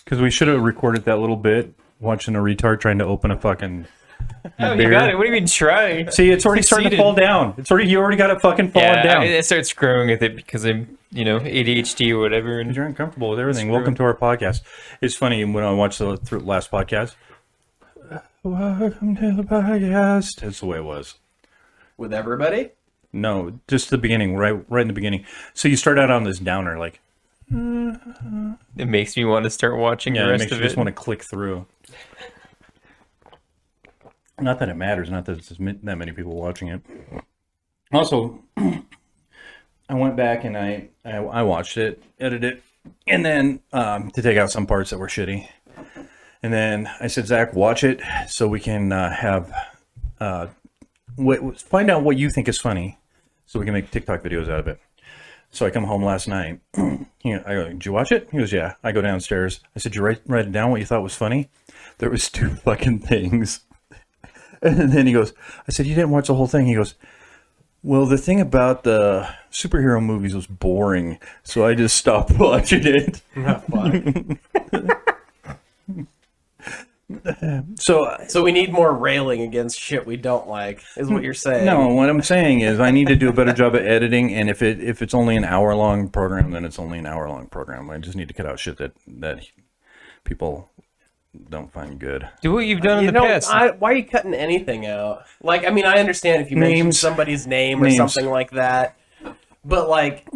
Because we should have recorded that little bit watching a retard trying to open a fucking Oh, beer. you got it. What do you mean try? See, it's already starting to fall down. You already got it fucking falling down. I start screwing with it because I'm, ADHD or whatever. And You're uncomfortable with everything. Welcome to our podcast. It's funny when I watched the last podcast. Welcome to the podcast. That's the way it was. With everybody? No, just the beginning, right in the beginning. So you start out on this downer, like, it makes me want to start watching the it rest makes of you just it. want to click through. Not that it matters, not that there's that many people watching it. Also, I went back and I watched it, edited it, and then to take out some parts that were shitty. And then I said, Zach, watch it so we can find out what you think is funny, so we can make TikTok videos out of it. So I come home last night. I go, did you watch it? He goes, yeah. I go downstairs. I said, you write it down what you thought was funny? There was 2 fucking things. And then he goes, I said, you didn't watch the whole thing? He goes, well, the thing about the superhero movies was boring, so I just stopped watching it. So we need more railing against shit we don't like, is what you're saying. No, what I'm saying is I need to do a better job at editing, and if it's only an hour-long program, then it's only an hour-long program. I just need to cut out shit that people don't find good. Do what you've done in the past. Why are you cutting anything out? Like, I mean, I understand if you mention somebody's name or something like that, but, like,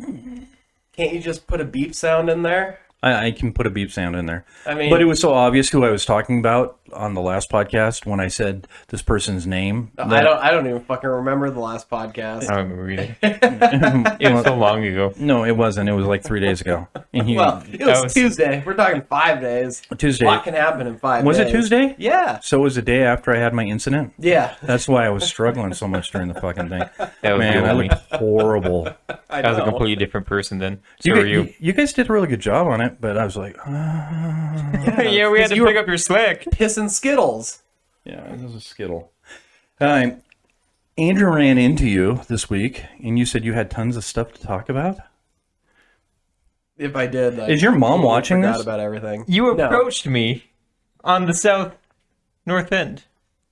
can't you just put a beep sound in there? I can put a beep sound in there. I mean, but it was so obvious who I was talking about on the last podcast when I said this person's name. I don't even fucking remember the last podcast. I don't remember either. It was so long ago. No, it wasn't. It was like 3 days ago. And Well, it was Tuesday. We're talking 5 days. Tuesday. A lot can happen in 5 days. Was it Tuesday? Yeah. So it was the day after I had my incident? Yeah. That's why I was struggling so much during the fucking thing. That was Man, I me. looked horrible. I I was a know. completely different person then. So were you. You guys did a really good job on it, but I was like, Yeah, we had to you pick were- up your slack. Pissing Skittles. yeah, this is a skittle. Andrew ran into you this week, and you said you had tons of stuff to talk about. If I did, I Is your mom totally watching forgot this? about everything. You No. approached me on the north end,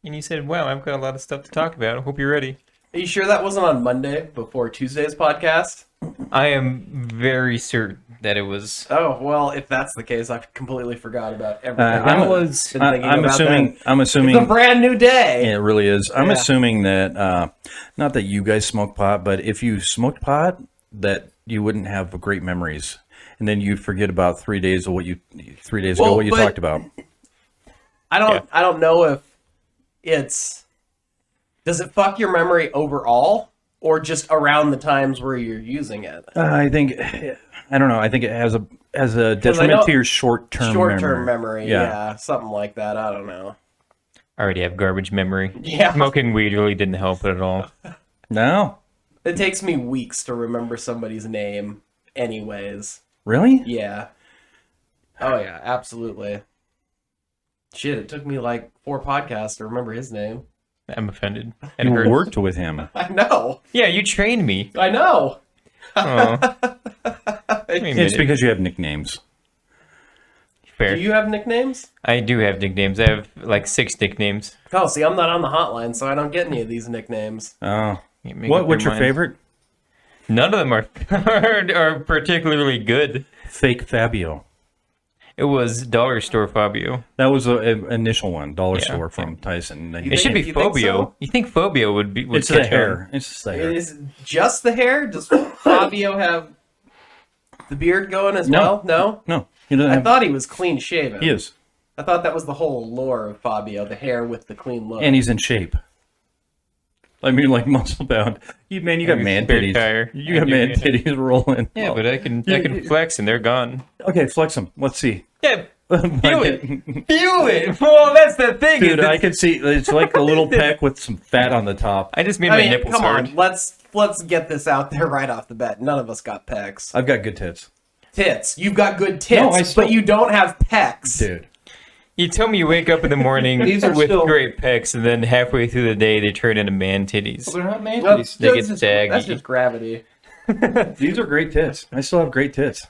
and you said, wow, I've got a lot of stuff to talk about. I hope you're ready. Are you sure that wasn't on Monday before Tuesday's podcast? I am very certain that it was. Oh, well, if that's the case, I completely forgot about everything. I'm- I was been thinking I'm about assuming. that. I'm It's assuming. a brand new day. It really is. I'm Yeah. assuming that not that you guys smoke pot, but if you smoked pot, that you wouldn't have great memories, and then you'd forget about 3 days of what you ago what you but- talked about. I don't know if it's... Does it fuck your memory overall, or just around the times where you're using it? I think I don't know. I think it has a detriment know- to your short-term memory. Yeah, something like that. I don't know. I already have garbage memory. Yeah. Smoking weed really didn't help it at all. No, It takes me weeks to remember somebody's name anyways. really? Yeah. Oh, yeah, absolutely. Shit, it took me like 4 podcasts to remember his name. I'm offended. It You hurts. worked with him. I know. Yeah, you trained me. I know. Oh, It's because you have nicknames. fair. Do you have nicknames? I do have nicknames. I have like 6 nicknames. Oh, see, I'm not on the hotline, so I don't get any of these nicknames. Oh, You make up what's your mind. favorite? None of them are particularly good. Fake Fabio. It was Dollar Store Fabio. That was an initial one. Dollar Yeah. Store from Tyson. It should be You think Fabio. so? You think Fabio would be? Would It's the catch hair. on. It's just the hair. Is it just the hair? Does Fabio have the beard going as No. well? No? No, he doesn't I have. thought he was clean shaven. He is, I thought that was the whole lore of Fabio, the hair with the clean look. and he's in shape. I mean, like muscle bound. You got He's man spare titties. tire. You I got do, man yeah. titties rolling. Yeah, but I can flex and they're gone. Okay, flex them. Let's see. Yeah, feel it. Feel it. Well, that's the thing. Dude, is I that- can see it's like a little peck with some fat on the top. I just made I my mean, nipples come hard. on, let's get this out there right off the bat. None of us got pecs. I've got good tits, Tits. You've got good tits, No, I still- but you don't have pecs. dude. You tell me you wake up in the morning These are with still- great pecs, and then halfway through the day they turn into man titties. They're not man Well, titties. They get that's saggy. just gravity. These are great tits. I still have great tits.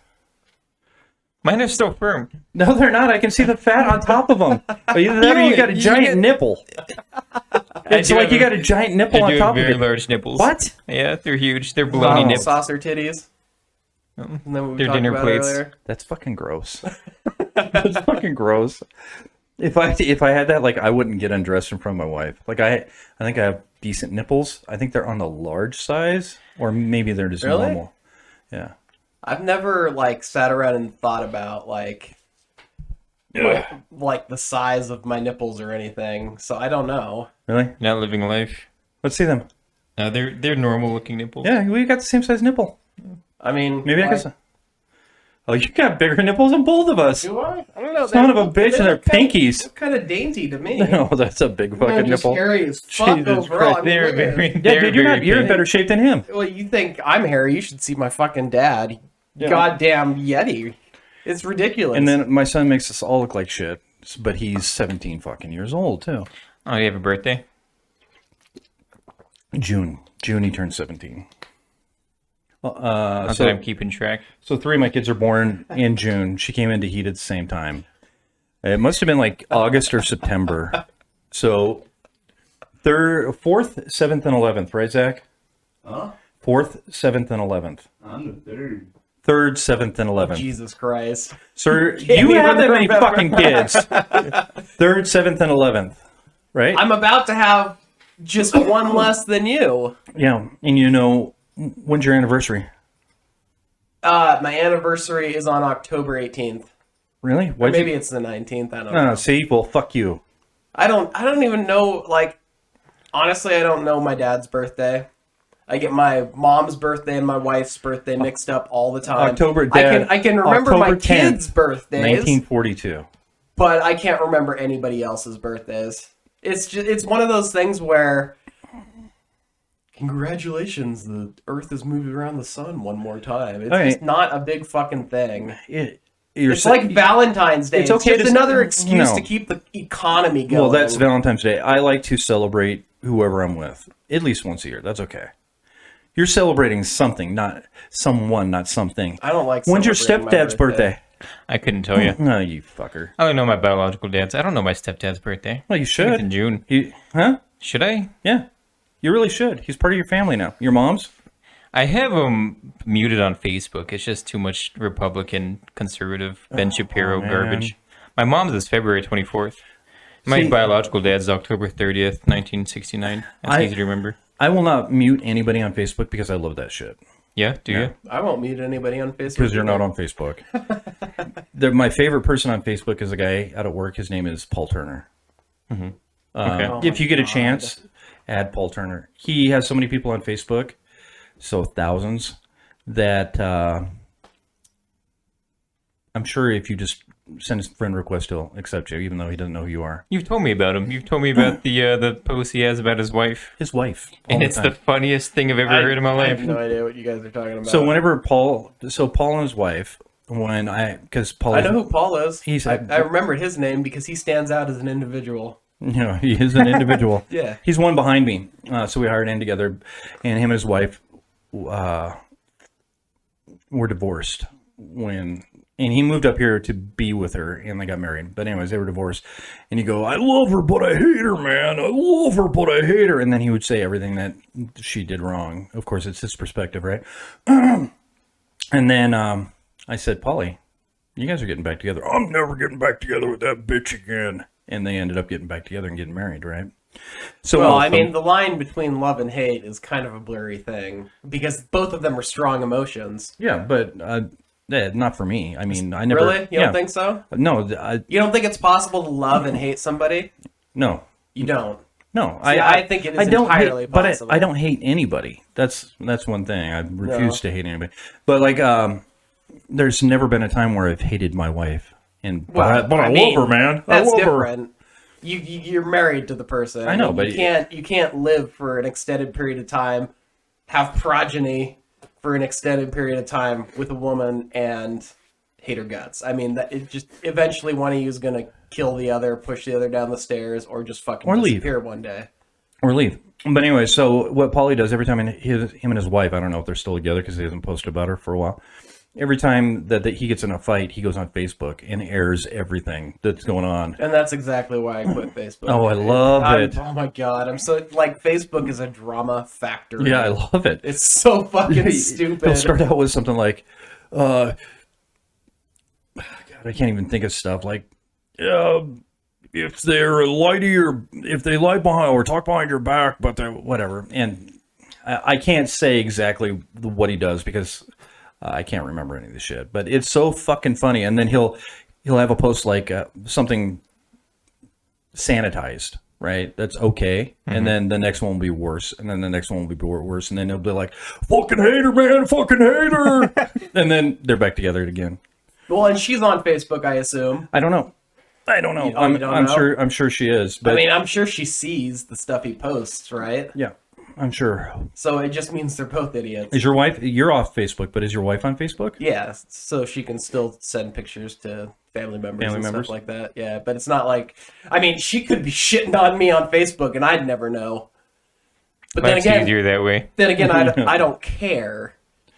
Mine are still firm. No, they're not. I can see the fat on top of them. Either that or you got a giant nipple. It's do like have you a- got a giant I nipple do on have top of very it. large nipples. What? Yeah, they're huge. They're baloney Wow. nipples. Saucer titties. Isn't that what we They're talked dinner about plates. earlier? That's fucking gross. That's fucking gross. If I had that, like, I wouldn't get undressed in front of my wife. Like, I think I have decent nipples. I think they're on the large size, or maybe they're just Really? normal. Yeah. I've never like sat around and thought about like like the size of my nipples or anything. So I don't know. Really? Not living life. Let's see them. No, they're normal looking nipples. Yeah, we got the same size nipple. I mean, Maybe I like, can. Oh, you got bigger nipples than both of us. Do I? I don't know. Son of a bitch, and they're pinkies. Kind of dainty to me. No, that's a big fucking I'm just nipple. hairy as fuck Jesus overall. Christ. I mean, They're look at very. it. Yeah, they're dude, you're very in pink. better shape than him. Well, you think I'm hairy? You should see my fucking dad. Goddamn Yeti. It's ridiculous. And then my son makes us all look like shit, but he's 17 fucking years old too. Oh, you have a birthday? June he turned 17. Not So that I'm keeping track. So 3 of my kids are born in June. She came into heat at the same time. It must have been like August or September. So 4th, 7th, and 11th, right, Zach? Huh? 4th, 7th, and 11th. I'm the third. 3rd, 7th, and 11th. Jesus Christ. Sir, you even have that many remember. fucking kids. 3rd, 7th, and 11th, right? I'm about to have just one less than you. Yeah, and you know, when's your anniversary? My anniversary is on October 18th. Really? Or Why'd maybe you... it's the 19th. I don't know. No, see, well, fuck you. I don't even know, like, honestly, I don't know my dad's birthday. I get my mom's birthday and my wife's birthday mixed up all the time. October, Dad, I can remember my October 10th, kids' birthdays, 1942. but I can't remember anybody else's birthdays. It's one of those things where congratulations, the Earth has moved around the sun one more time. It's Okay. just not a big fucking thing. You're It's like Valentine's Day. It's It's, okay just to- another excuse no. to keep the economy going. Well, that's Valentine's Day. I like to celebrate whoever I'm with at least once a year. That's okay. You're celebrating something, not someone, not something. I don't like. When's your celebrating my stepdad's birthday? I couldn't tell you. No, you fucker. I only know my biological dad's. I don't know my stepdad's birthday. Well, you It's in should. June. Huh? Should I? Yeah. You really should. He's part of your family now. Your mom's? I have him muted on Facebook. It's just too much Republican, conservative, Ben Shapiro man. garbage. My mom's is February 24th. My See- biological dad's October 30th, 1969. That's easy to remember. I will not mute anybody on Facebook because I love that shit. Yeah, do you? I won't mute anybody on Facebook Because you're not on Facebook. My favorite person on Facebook is a guy out at work. His name is Paul Turner. Okay. If you get a chance, add Paul Turner. He has so many people on Facebook, so thousands, that I'm sure if you just send a friend request, he'll accept you, even though he doesn't know who you are. You've told me about him. You've told me about the post he has about his wife. His wife. all And the it's time. the funniest thing I've ever heard in my I life. have no idea what you guys are talking about. So whenever Paul and his wife, because Paul, I know who Paul is. He's- I remembered his name because he stands out as an individual. he is an individual. Yeah. He's one behind me. So we hired in together, and him and his wife were divorced and he moved up here to be with her, and they got married. But anyways, they were divorced. And you go, I love her, but I hate her, man. I love her, but I hate her. And then he would say everything that she did wrong. Of course, it's his perspective, right? And then I said, Polly, you guys are getting back together. I'm never getting back together with that bitch again. And they ended up getting back together and getting married, right? So Well, I mean, the line between love and hate is kind of a blurry thing because both of them are strong emotions. yeah, but not for me. I mean, I never Really? You don't think so? No, You don't think it's possible to love and hate somebody? no. You don't. No, I think it is entirely hate, but possible. I don't hate anybody. That's one thing. I refuse to hate anybody. But like, there's never been a time where I've hated my wife, and but I mean, love her, man. That's I love different. You're married to the person. I know, mean, but you can't live for an extended period of time, have progeny for an extended period of time with a woman and hate her guts. I mean, that it just eventually one of you is gonna kill the other, push the other down the stairs, or just fucking Or leave. disappear one day. Or leave. But anyway, so what Paulie does every time him and his wife, I don't know if they're still together because he hasn't posted about her for a while. every time that he gets in a fight, he goes on Facebook and airs everything that's going on. And that's exactly why I quit Facebook. Oh, I love it. Oh my god, I'm so like Facebook is a drama factory. Yeah, I love it. It's so fucking stupid. He'll start out with something like, God, I can't even think of stuff like, if they lie behind or talk behind your back, but they're whatever. And I can't say exactly what he does because I can't remember any of the shit. But it's so fucking funny. And then he'll have a post like something sanitized. Right, that's okay, and then the next one will be worse, and then the next one will be worse, and then he'll be like, "Fucking hater, man, fucking hater," and then they're back together again. Well, and she's on Facebook, I assume. I don't know. You I'm know? I'm sure she is. But I mean, I'm sure she sees the stuff he posts, right? yeah, I'm sure. So it just means they're both idiots. Is your wife? You're off Facebook, but is your wife on Facebook? Yeah, so she can still send pictures to family members Family and members? stuff like that. Yeah, but it's not like, I mean, she could be shitting on me on Facebook and I'd never know. But then Life's again, easier that way. I don't care.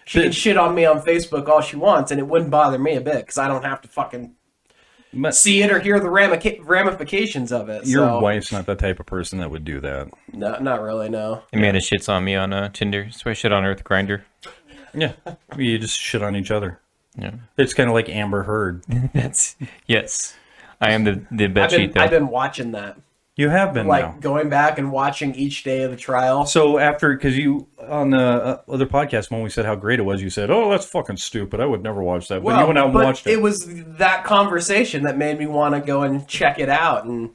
She can shit on me on Facebook all she wants, and it wouldn't bother me a bit because I don't have to fucking But see it or hear the ramifications of it. your So, wife's not the type of person that would do that. no, not really. No. Amanda shits on me on Tinder, so I shit on her with Grindr. Yeah, you just shit on each other. Yeah, It's kind of like Amber Heard. that's yes. I am the bed sheet though. I've been watching that, You have been like now. going back and watching each day of the trial. So after, because you on the other podcast when we said how great it was, you said, "Oh, that's fucking stupid. I would never watch that." But you went out and watched it. It was that conversation that made me want to go and check it out. And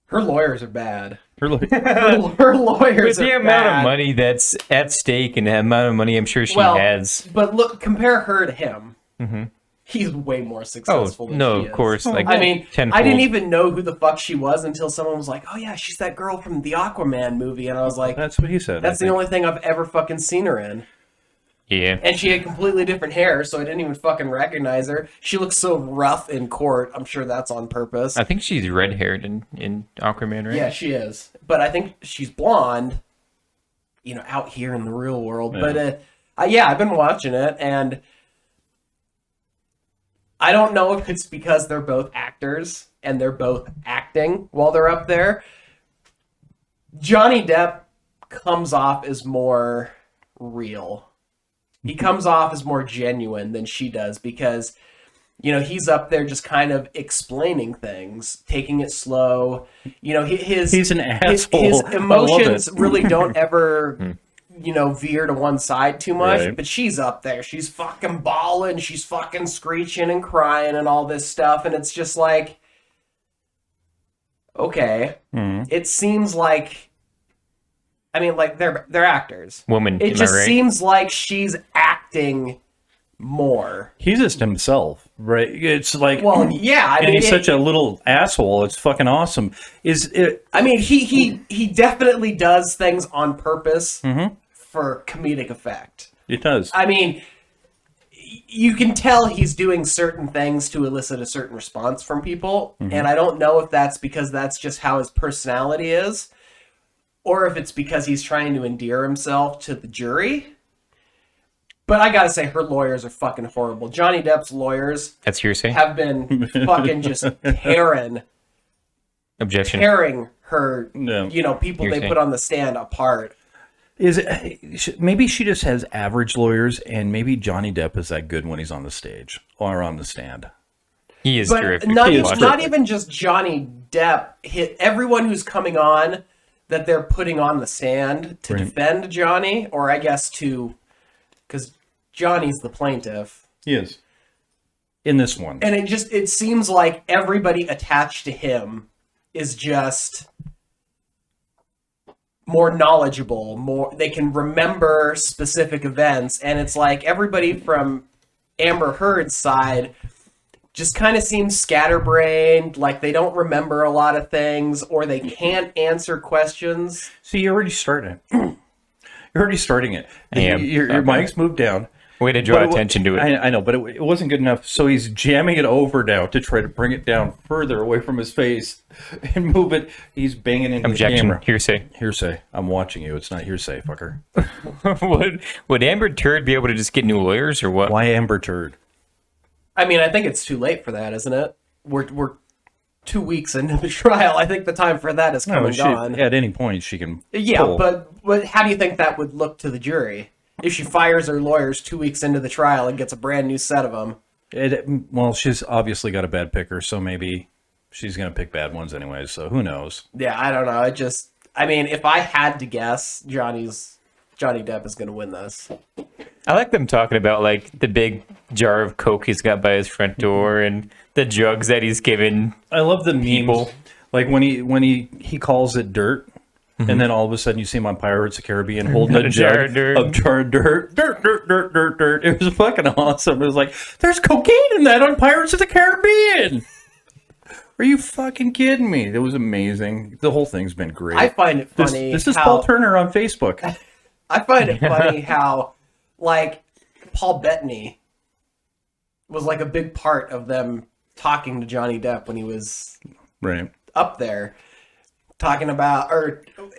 her lawyers are bad. Really? Her lawyers With the are amount bad. of money that's at stake and the amount of money I'm sure she has. But look, compare her to him. Mm-hmm. He's way more Oh successful than no, she of is. course. Like I mean, tenfold. I didn't even know who the fuck she was until someone was like, "Oh yeah, she's that girl from the Aquaman movie," and I was like, That's what he said. "That's I the think. only thing I've ever fucking seen her in." Yeah. And she had completely different hair, so I didn't even fucking recognize her. She looks so rough in court. I'm sure that's on purpose. I think she's red haired in Aquaman, right? Yeah, she is. But I think she's blonde, you know, out here in the real world. Yeah. But yeah, I've been watching it, and I don't know if it's because they're both actors and they're both acting while they're up there. Johnny Depp comes off as more real. He comes off as more genuine than she does because, you know, he's up there just kind of explaining things, taking it slow. You know, He's an his asshole. I love emotions it. really don't ever, you know, veer to one side too much. Right. But she's up there. She's fucking bawling. She's fucking screeching and crying and all this stuff. And it's just like, okay. Mhm. It seems like, I mean, like they're actors. Woman, It am just I right? seems like she's acting more. He's just himself, right? It's like, Well, yeah, I and mean, he's such a little asshole. It's fucking awesome. Is it? I mean, he definitely does things on purpose Mm-hmm. for comedic effect. It does. I mean, you can tell he's doing certain things to elicit a certain response from people, and I don't know if that's because that's just how his personality is, or if it's because he's trying to endear himself to the jury. But I gotta say, her lawyers are fucking horrible. Johnny Depp's lawyers That's hearsay. have been fucking just tearing Objection. her, Yeah. you know, people You're they saying- put on the stand apart. Is it? Maybe she just has average lawyers, and maybe Johnny Depp is that good when he's on the stage or on the stand. He is But terrific. not, He even, is not terrific. even just Johnny Depp. Everyone who's coming on that they're putting on the stand to Right. defend Johnny, or I guess because Johnny's the plaintiff. He is. In this one. And it seems like everybody attached to him is just more knowledgeable, they can remember specific events, and it's like everybody from Amber Heard's side just kind of seems scatterbrained, like they don't remember a lot of things, or they can't answer questions. See, you're already starting it. You're already starting it. I am. Your Okay. mic's moved down. Way to draw But attention to it. I know, but it wasn't good enough. So he's jamming it over now to try to bring it down further away from his face and move it. He's banging into the Objection. camera. Hearsay. Hearsay. I'm watching you. It's not hearsay, fucker. would Amber Turd be able to just get new lawyers or what? Why Amber Turd? I mean, I think it's too late for that, isn't it? We're 2 weeks into the trial. I think the time for that is come and gone. At any point, she can. Yeah, pull. but how do you think that would look to the jury if she fires her lawyers 2 weeks into the trial and gets a brand new set of them? Well, she's obviously got a bad picker, so maybe she's going to pick bad ones anyway, so who knows? Yeah, I don't know. I mean, if I had to guess, Johnny Depp is going to win this. I like them talking about like the big jar of coke he's got by his front door and the drugs that he's given. I love the memes. People. Like when he calls it dirt, and then all of a sudden you see him on Pirates of the Caribbean holding a jar jug of dirt. of jar of dirt. Dirt. It was fucking awesome. It was like, there's cocaine in that on Pirates of the Caribbean. Are you fucking kidding me? It was amazing. The whole thing's been great. I find it funny. This is how, Paul Turner on Facebook. I find it funny how, like, Paul Bettany was like a big part of them talking to Johnny Depp when he was Right. up there, talking about,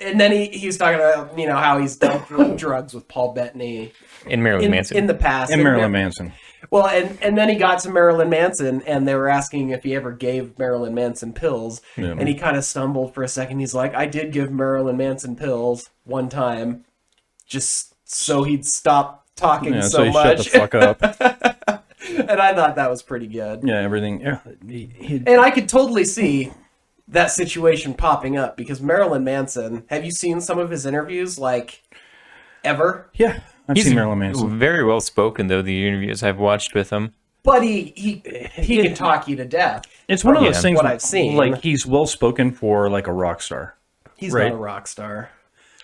and then he was talking about, you know, how he's done drugs with Paul Bettany And Marilyn Manson. in the past. And Marilyn Manson. Well, and then he got to Marilyn Manson, and they were asking if he ever gave Marilyn Manson pills, Yeah. and he kind of stumbled for a second. He's like, I did give Marilyn Manson pills one time, just so he'd stop talking Yeah, so so he much. shut the fuck up. And I thought that was pretty good. Yeah, everything. Yeah, And I could totally see that situation popping up because Marilyn Manson, have you seen some of his interviews, like, ever? yeah. I've seen Marilyn Manson. Very well spoken though. The interviews I've watched with him. But he can talk you to death. It's one of those Yeah. things. What I've seen. Like he's well spoken for, like a rock star. He's Right. not a rock star.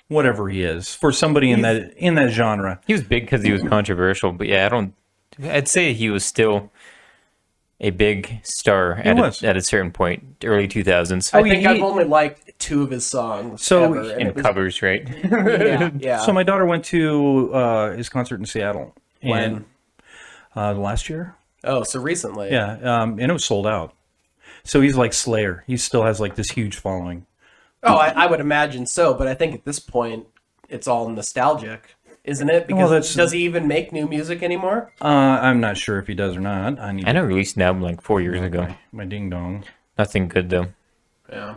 Whatever he is, for somebody in that genre. He was big because he was controversial, but yeah, I'd say he was still a big star was. at a certain point, early 2000s. I think I've only liked 2 of his songs. So- ever, and in it was- covers, right? yeah. So my daughter went to his concert in Seattle. When? And, last year. Oh, so recently. Yeah, and it was sold out. So he's like Slayer. He still has like this huge following. Oh, I would imagine so, but I think at this point it's all nostalgic, isn't it? Because that's- does he even make new music anymore? I'm not sure if he does or not. I need I know he released an album like 4 years ago. my ding dong. Nothing good though. Yeah.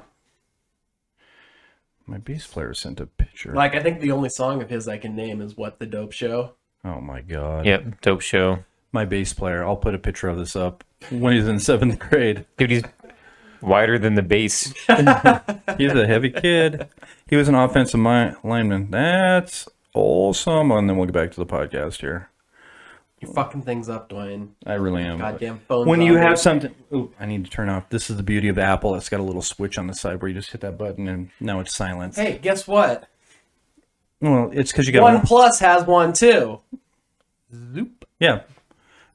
My bass player sent a picture. Like, I think the only song of his I can name is What the Dope Show. Oh my god. Yep, dope show. My bass player. I'll put a picture of this up. When he's in 7th grade. Dude, he's wider than the bass. He's a heavy kid. He was an offensive lineman. That's awesome. And then we'll get back to the podcast here. You're fucking things up, Dwayne. I really am. Goddamn phones. When you on have me. something, oh, I need to turn off. This is the beauty of Apple. It's got a little switch on the side where you just hit that button and now it's silent. Hey, guess what? Well, it's because you got OnePlus has one too. Yeah.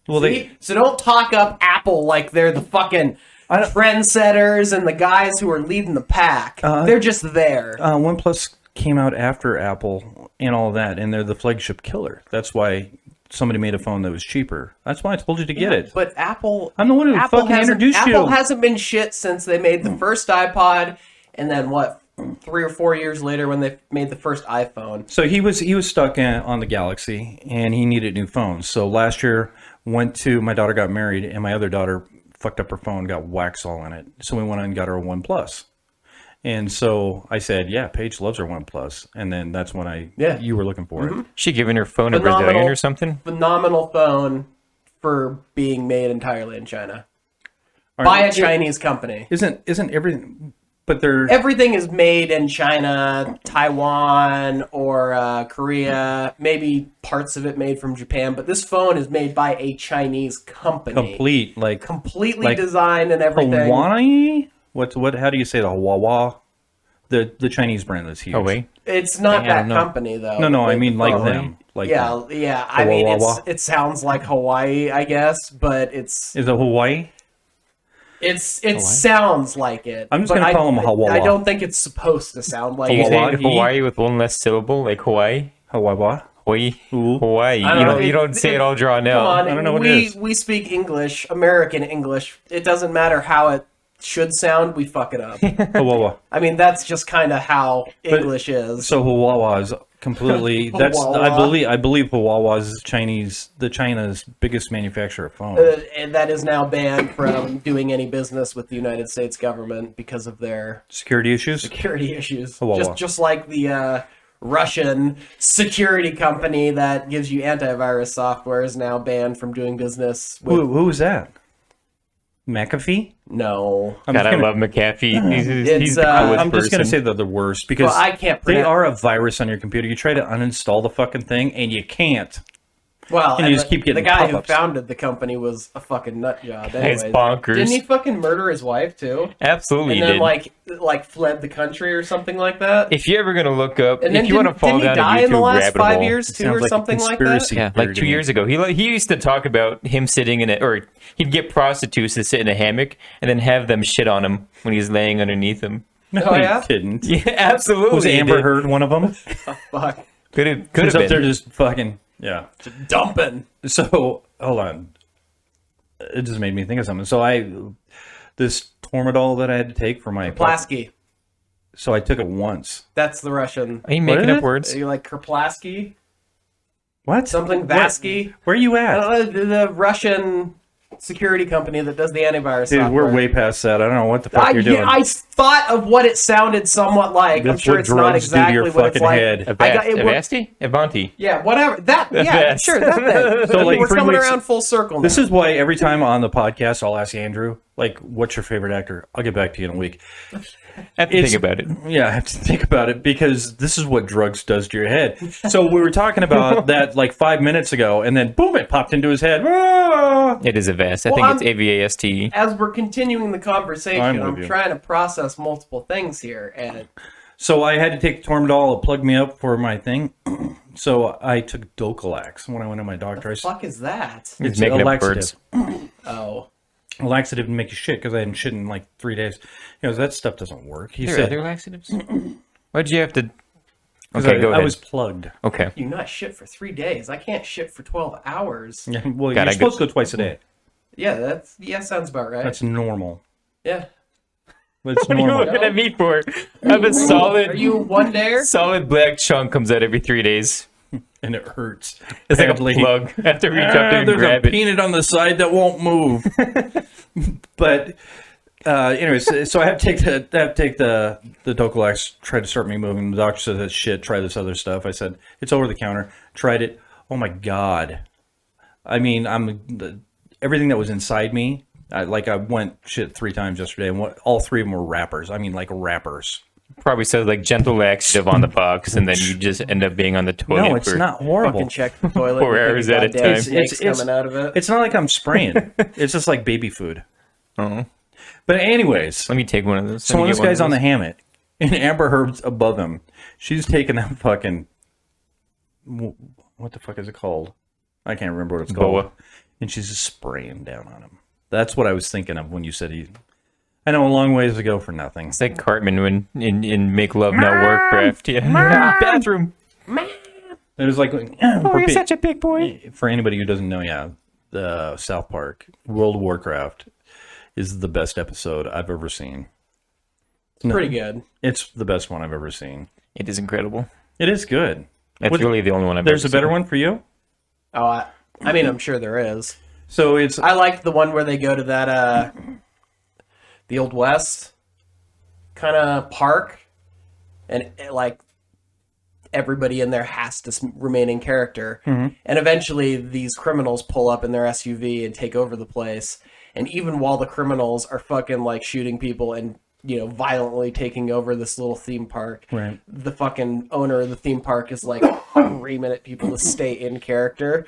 Well, See? So don't talk up Apple like they're the fucking I don't- trendsetters and the guys who are leading the pack. They're just there. OnePlus came out after Apple and all that, and they're the flagship killer. That's why somebody made a phone that was cheaper. That's why I told you to get it. But Apple, I'm the one who fucking introduced you. Apple hasn't been shit since they made the first iPod, and then what? 3 or 4 years later, when they made the first iPhone. So he was stuck on the Galaxy, and he needed new phones. So last year, my daughter got married, and my other daughter fucked up her phone, got wax all in it. So we went and got her a OnePlus. And so I said, yeah, Paige loves her OnePlus. And then that's when you were looking for it. She giving her phone a Phenomenal. Brazilian or something? Phenomenal phone for being made entirely in China by a Chinese company. Isn't everything? But they're Everything is made in China, Taiwan, or Korea. Maybe parts of it made from Japan, but this phone is made by a Chinese company. complete, like Completely like designed and everything. Hawaii. What? How do you say the Huawei? The Chinese brand that's huge. Oh, wait. It's not I that don't know. company though. No, I The mean like phone. them. Like Yeah, them. yeah. I mean, Hawaii. it sounds like Hawaii, I guess, but it's Is it Hawaii? it sounds like it. I'm just but gonna call them Hawaii. I don't think it's supposed to sound like You it. say Hawaii? Hawaii with one less syllable, like Hawaii? Hawaii. Hawaii. I You don't know. you don't say it all drawn Come out. on, I don't know what it we is. we speak English, American English. It doesn't matter how it should sound, we fuck it up. Hawawa. I mean, that's just kind of how English is. So Hawawa is completely. That's Hawawa. I believe Hawawa is China's biggest manufacturer of phones. And that is now banned from doing any business with the United States government because of their Security issues. security issues. Hawawa. Just like the Russian security company that gives you antivirus software is now banned from doing business with. Who was that? McAfee. No. I'm God, just I gonna- love McAfee. He's It's, the coolest I'm just gonna person. say they're the worst because Well, I can't they pronounce- are a virus on your computer. You try to uninstall the fucking thing and you can't. Well, And you just keep the getting guy pop-ups. who founded the company was a fucking nut job. It's Anyways. bonkers. Didn't he fucking murder his wife too? Absolutely And then did. like fled the country or something like that. If you're ever gonna look up, And then if you want to fall didn't he down die a in the YouTube last rabbit 5 hole, years It too, sounds or like a something like that? conspiracy yeah, theory like to 2 me. years ago, he used to talk about him sitting in it, or he'd get prostitutes to sit in a hammock and then have them shit on him when he's laying underneath him. No, Oh, he yeah? didn't. Yeah, absolutely. Was Amber Heard one of them? Fuck, Could have She's up there been. just fucking yeah. dumping. So hold on, it just made me think of something. So this Tormadol that I had to take for my Plasky. so I took it once. That's the Russian. Are you What making is up it? words? You like Kerplasky? What? Something What? Vasky? Where are you I at? don't know, the Russian security company that does the antivirus Dude, software. we're way past that. I don't know what the fuck you're doing. I thought of what it sounded somewhat like. I'm That's sure what it's not drugs do to exactly your what it's fucking like. head. I got it. Avasti? Avanti. Yeah, whatever. That. Yeah, Avast. sure. That thing. So, like, we're 3 coming weeks- around full circle. This now. is why every time on the podcast I'll ask Andrew, like, what's your favorite actor? I'll get back to you in a week. I have to It's- think about it. Yeah, I have to think about it because this is what drugs does to your head. So we were talking about that like 5 minutes ago, and then boom, it popped into his head. Ah! It is Avast. I Well, think I'm- it's AVAST. As we're continuing the conversation, I'm I'm with you. trying to process multiple things here, and So I had to take Tormadol to plug me up for my thing. So I took Docalax when I went to my doctor. I said, fuck is that? He's a making up laxative. words. Oh, A laxative to make you shit because I hadn't shit in like 3 days. He goes, that stuff doesn't work. He There are said, other laxatives? Why'd you have to... 'cause Okay, go I ahead. was plugged. Okay. you not shit for 3 days. I can't shit for 12 hours. Yeah, well, God, you're I supposed to go twice a day. Yeah, sounds about right. That's normal. Yeah. But it's What are you normal. looking at me for? I have a Are solid... you one dayer? Solid black chunk comes out every 3 days. And it hurts. It's like a badly. plug. I have to reach up there and There's a grab it. peanut on the side that won't move. But anyways, so I have to take the Docalax, try to start me moving. The doctor said, that's shit, try this other stuff. I said, it's over the counter. Tried it. Oh my God. I mean, everything that was inside me, I went shit 3 times yesterday, and all 3 of them were wrappers. I mean, like wrappers. Probably says like gentle laxative on the box, and then you just end up being on the toilet. No, it's for... not horrible. Fucking check the toilet. 4 and hours think at a goddamn time. snakes It's- coming out of it. It's not like I'm spraying. It's just like baby food. Oh. But anyways, Let me take one of those. so when this guy's on the hammock and Amber Heard's above him, she's taking that fucking, what the fuck is it called? I can't remember what it's called. Boa. And she's just spraying down on him. That's what I was thinking of when you said I know a long ways to go for nothing. It's like Cartman when in Make Love Not Warcraft. Yeah. Bathroom. It was like, Oh, you're such a big boy. for anybody who doesn't know, yeah, the South Park World of Warcraft is the best episode I've ever seen. Pretty good. It's the best one I've ever seen. It is incredible. It is good. That's What- really the only one I've There's ever a better seen. one for you? Oh, I mean, I'm sure there is. So it's I like the one where they go to that the Old West kind of park, and like everybody in there has to remain in character. And eventually, these criminals pull up in their SUV and take over the place. And even while the criminals are fucking like shooting people and violently taking over this little theme park, Right. the fucking owner of the theme park is like screaming at people to stay in character.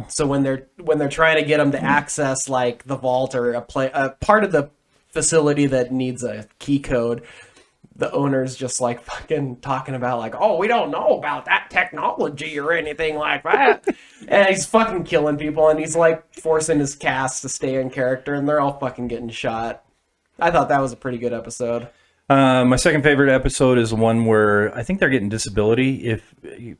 So when they're trying to get them to access like the vault or a part of the facility that needs a key code, the owner's just like fucking talking about like, oh, we don't know about that technology or anything like that. And he's fucking killing people, and he's like forcing his cast to stay in character, and they're all fucking getting shot. I thought that was a pretty good episode. My second favorite episode is the one where I think they're getting disability.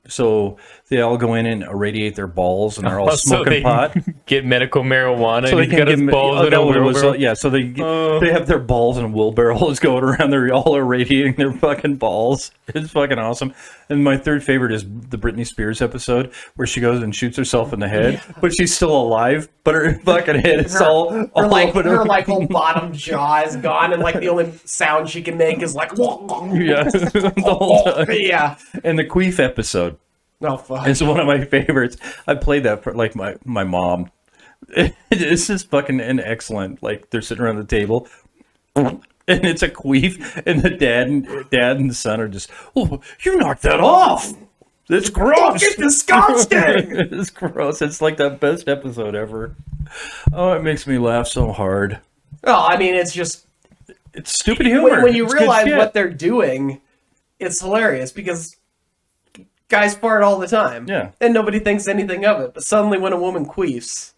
So they all go in and irradiate their balls, and they're all So smoking they pot. get medical marijuana, So and they he's can got his get balls in a that what it was, wheelbarrow. yeah. So they have their balls in wheelbarrows going around. They're all irradiating their fucking balls. It's fucking awesome. And my third favorite is the Britney Spears episode where she goes and shoots herself in the head, but she's still alive. But her fucking head is all Her open. whole bottom jaw is gone, and like the only sound she can make is like yeah, the whole time. yeah. And the Queef episode. Oh fuck. It's one of my favorites. I played that for like my mom. It's just fucking an excellent. Like they're sitting around the table, and it's a queef, and the dad and the son are just, oh, you knocked that off. It's gross. Fucking disgusting. It's gross. It's like the best episode ever. Oh, it makes me laugh so hard. Well, I mean, it's just It's stupid humor. when you It's good realize shit. what they're doing, it's hilarious because guys fart all the time. Yeah. And nobody thinks anything of it. But suddenly when a woman queefs,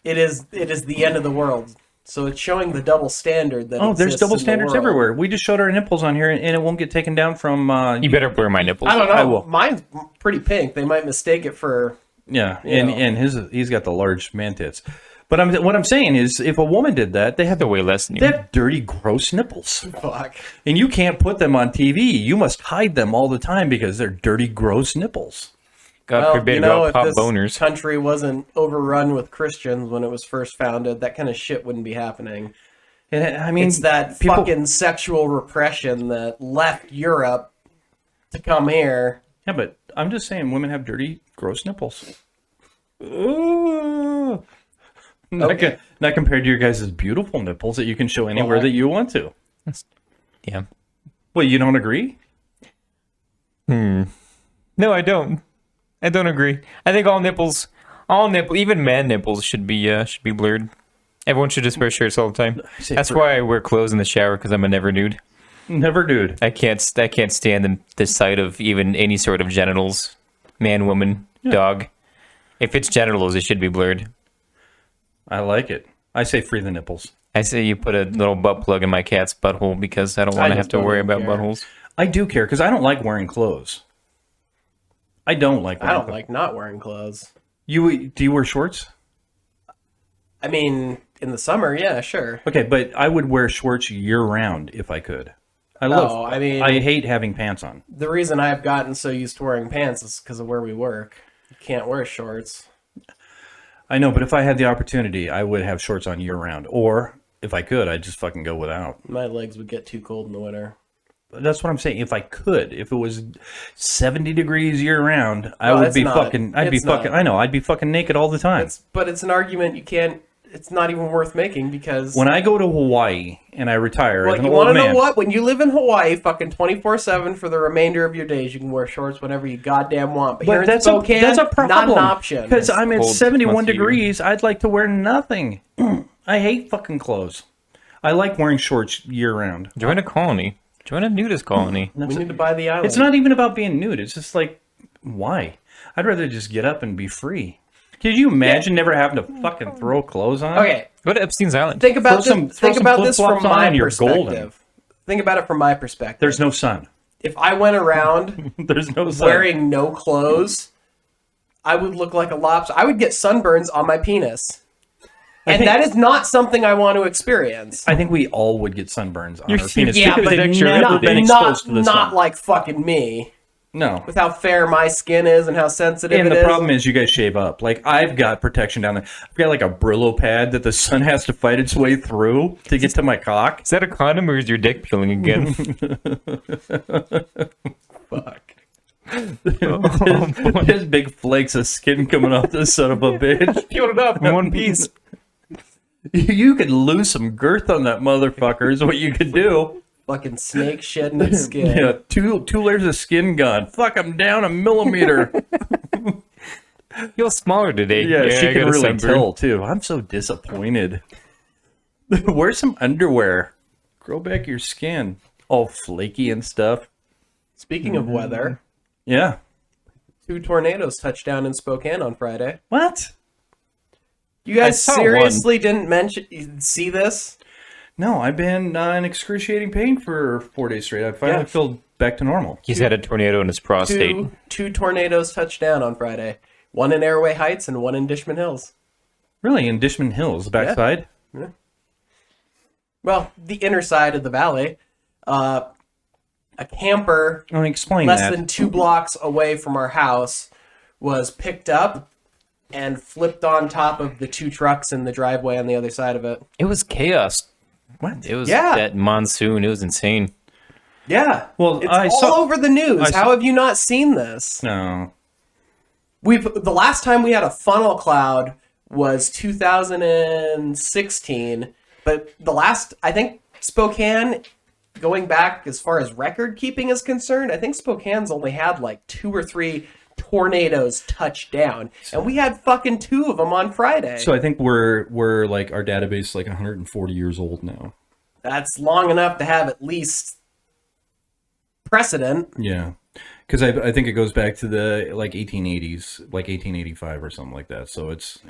it is the end of the world. So it's showing the double standard that Oh, there's exists double in the standards world. everywhere. We just showed our nipples on here, and it won't get taken down from. You better blur my nipples. I don't know. I will. Mine's pretty pink. They might mistake it for Yeah, You know. and he's got the large man tits. But what I'm saying is, if a woman did that, they have They're way less than you. they have dirty, gross nipples, fuck. and you can't put them on TV. You must hide them all the time because they're dirty, gross nipples. God Well, forbid you know, about if pop this boners. country wasn't overrun with Christians when it was first founded, that kind of shit wouldn't be happening. And I mean, It's that people- fucking sexual repression that left Europe to come here. Yeah, but I'm just saying, women have dirty, gross nipples. Ooh. Okay. Not compared to your guys' beautiful nipples that you can show anywhere Well, that you want to. Yeah. Well, you don't agree? No, I don't. I don't agree. I think all nipples, even man nipples should be blurred. Everyone should just wear shirts all the time. say That's for- why I wear clothes in the shower, because I'm a never nude. Never, dude. I can't stand the sight of even any sort of genitals, man, woman, dog. If it's genitals, it should be blurred. I like it. I say free the nipples. I say you put a little butt plug in my cat's butthole because I don't want to have just to don't worry even about care. buttholes. I do care because I don't like wearing clothes. I don't like. I Wearing don't clothes. like not wearing clothes. You do you wear shorts? I mean, in the summer, yeah, sure. Okay, but I would wear shorts year round if I could. I love. Oh, I mean- I hate having pants on. The reason I've gotten so used to wearing pants is because of where we work. You can't wear shorts. I know, but if I had the opportunity, I would have shorts on year round. Or if I could, I'd just fucking go without. My legs would get too cold in the winter. That's what I'm saying. If I could, if it was 70 degrees year round, I No, would it's be not. fucking. I'd be It's fucking. not. I know. I'd be fucking naked all the time. But it's an argument you can't. It's not even worth making because. When I go to Hawaii and I retire Well, as an you old want to know man, what? When you live in Hawaii, fucking 24/7 for the remainder of your days, you can wear shorts whenever you goddamn want. But, here in Spokane, that's a problem. not an option. Because I'm at cold 71 months a year. degrees. I'd like to wear nothing. I hate fucking clothes. I like wearing shorts year round. Join a colony. Join a nudist colony. we need to buy the island. It's not even about being nude. It's just like, why? I'd rather just get up and be free. Could you imagine never having to fucking throw clothes on? Okay, Go to Epstein's Island. think about Throw this. some Think about this flip-flops from on my and you're perspective. golden. Think about it from my perspective. There's no sun. If I went around There's no sun. wearing no clothes, I would look like a lobster. I would get sunburns on my penis. And think- that is not something I want to experience. I think we all would get sunburns on You're our penis Yeah, because but they've sure, never not, been not, exposed to the not sun. like fucking me. No. With how fair my skin is and how sensitive And it the is. problem is you guys shave up. Like, I've got protection down there. I've got like a Brillo pad that the sun has to fight its way through to get to my cock. Is that a condom or is your dick peeling again? Fuck. There's big flakes of skin coming off this son of a bitch. Peel it up in one piece. You could lose some girth on that motherfucker is what you could do. Fucking snake shedding its skin. Yeah, two layers of skin gone. Fuck, I'm down a millimeter. Feel smaller today. Yeah, she I can got a really sunburn. tell too. I'm so disappointed. Wear some underwear. Grow back your skin. All flaky and stuff. Speaking of weather, Yeah. 2 tornadoes touched down in Spokane on Friday. What? You guys saw one. seriously didn't see this? No, I've been in excruciating pain for 4 days straight. I finally Yeah. feel back to normal. He's had a tornado in his prostate. Two tornadoes touched down on Friday. One in Airway Heights and one in Dishman Hills. Really, in Dishman Hills, the backside? Well, the inner side of the valley. A camper Oh, explain less that. than 2 blocks away from our house was picked up and flipped on top of the 2 trucks in the driveway on the other side of it. It was chaos. What? It was Yeah. that monsoon. It was insane. Yeah. Well, it's I all saw- over the news. I saw- How have you not seen this? No. The last time we had a funnel cloud was 2016, but I think Spokane, going back as far as record keeping is concerned, I think Spokane's only had like 2 or 3 tornadoes touch down, and we had fucking 2 of them on Friday. So I think we're like our database is like 140 years old now. That's long enough to have at least precedent. Yeah. Because I think it goes back to the like 1880s, like 1885 or something like that. So it's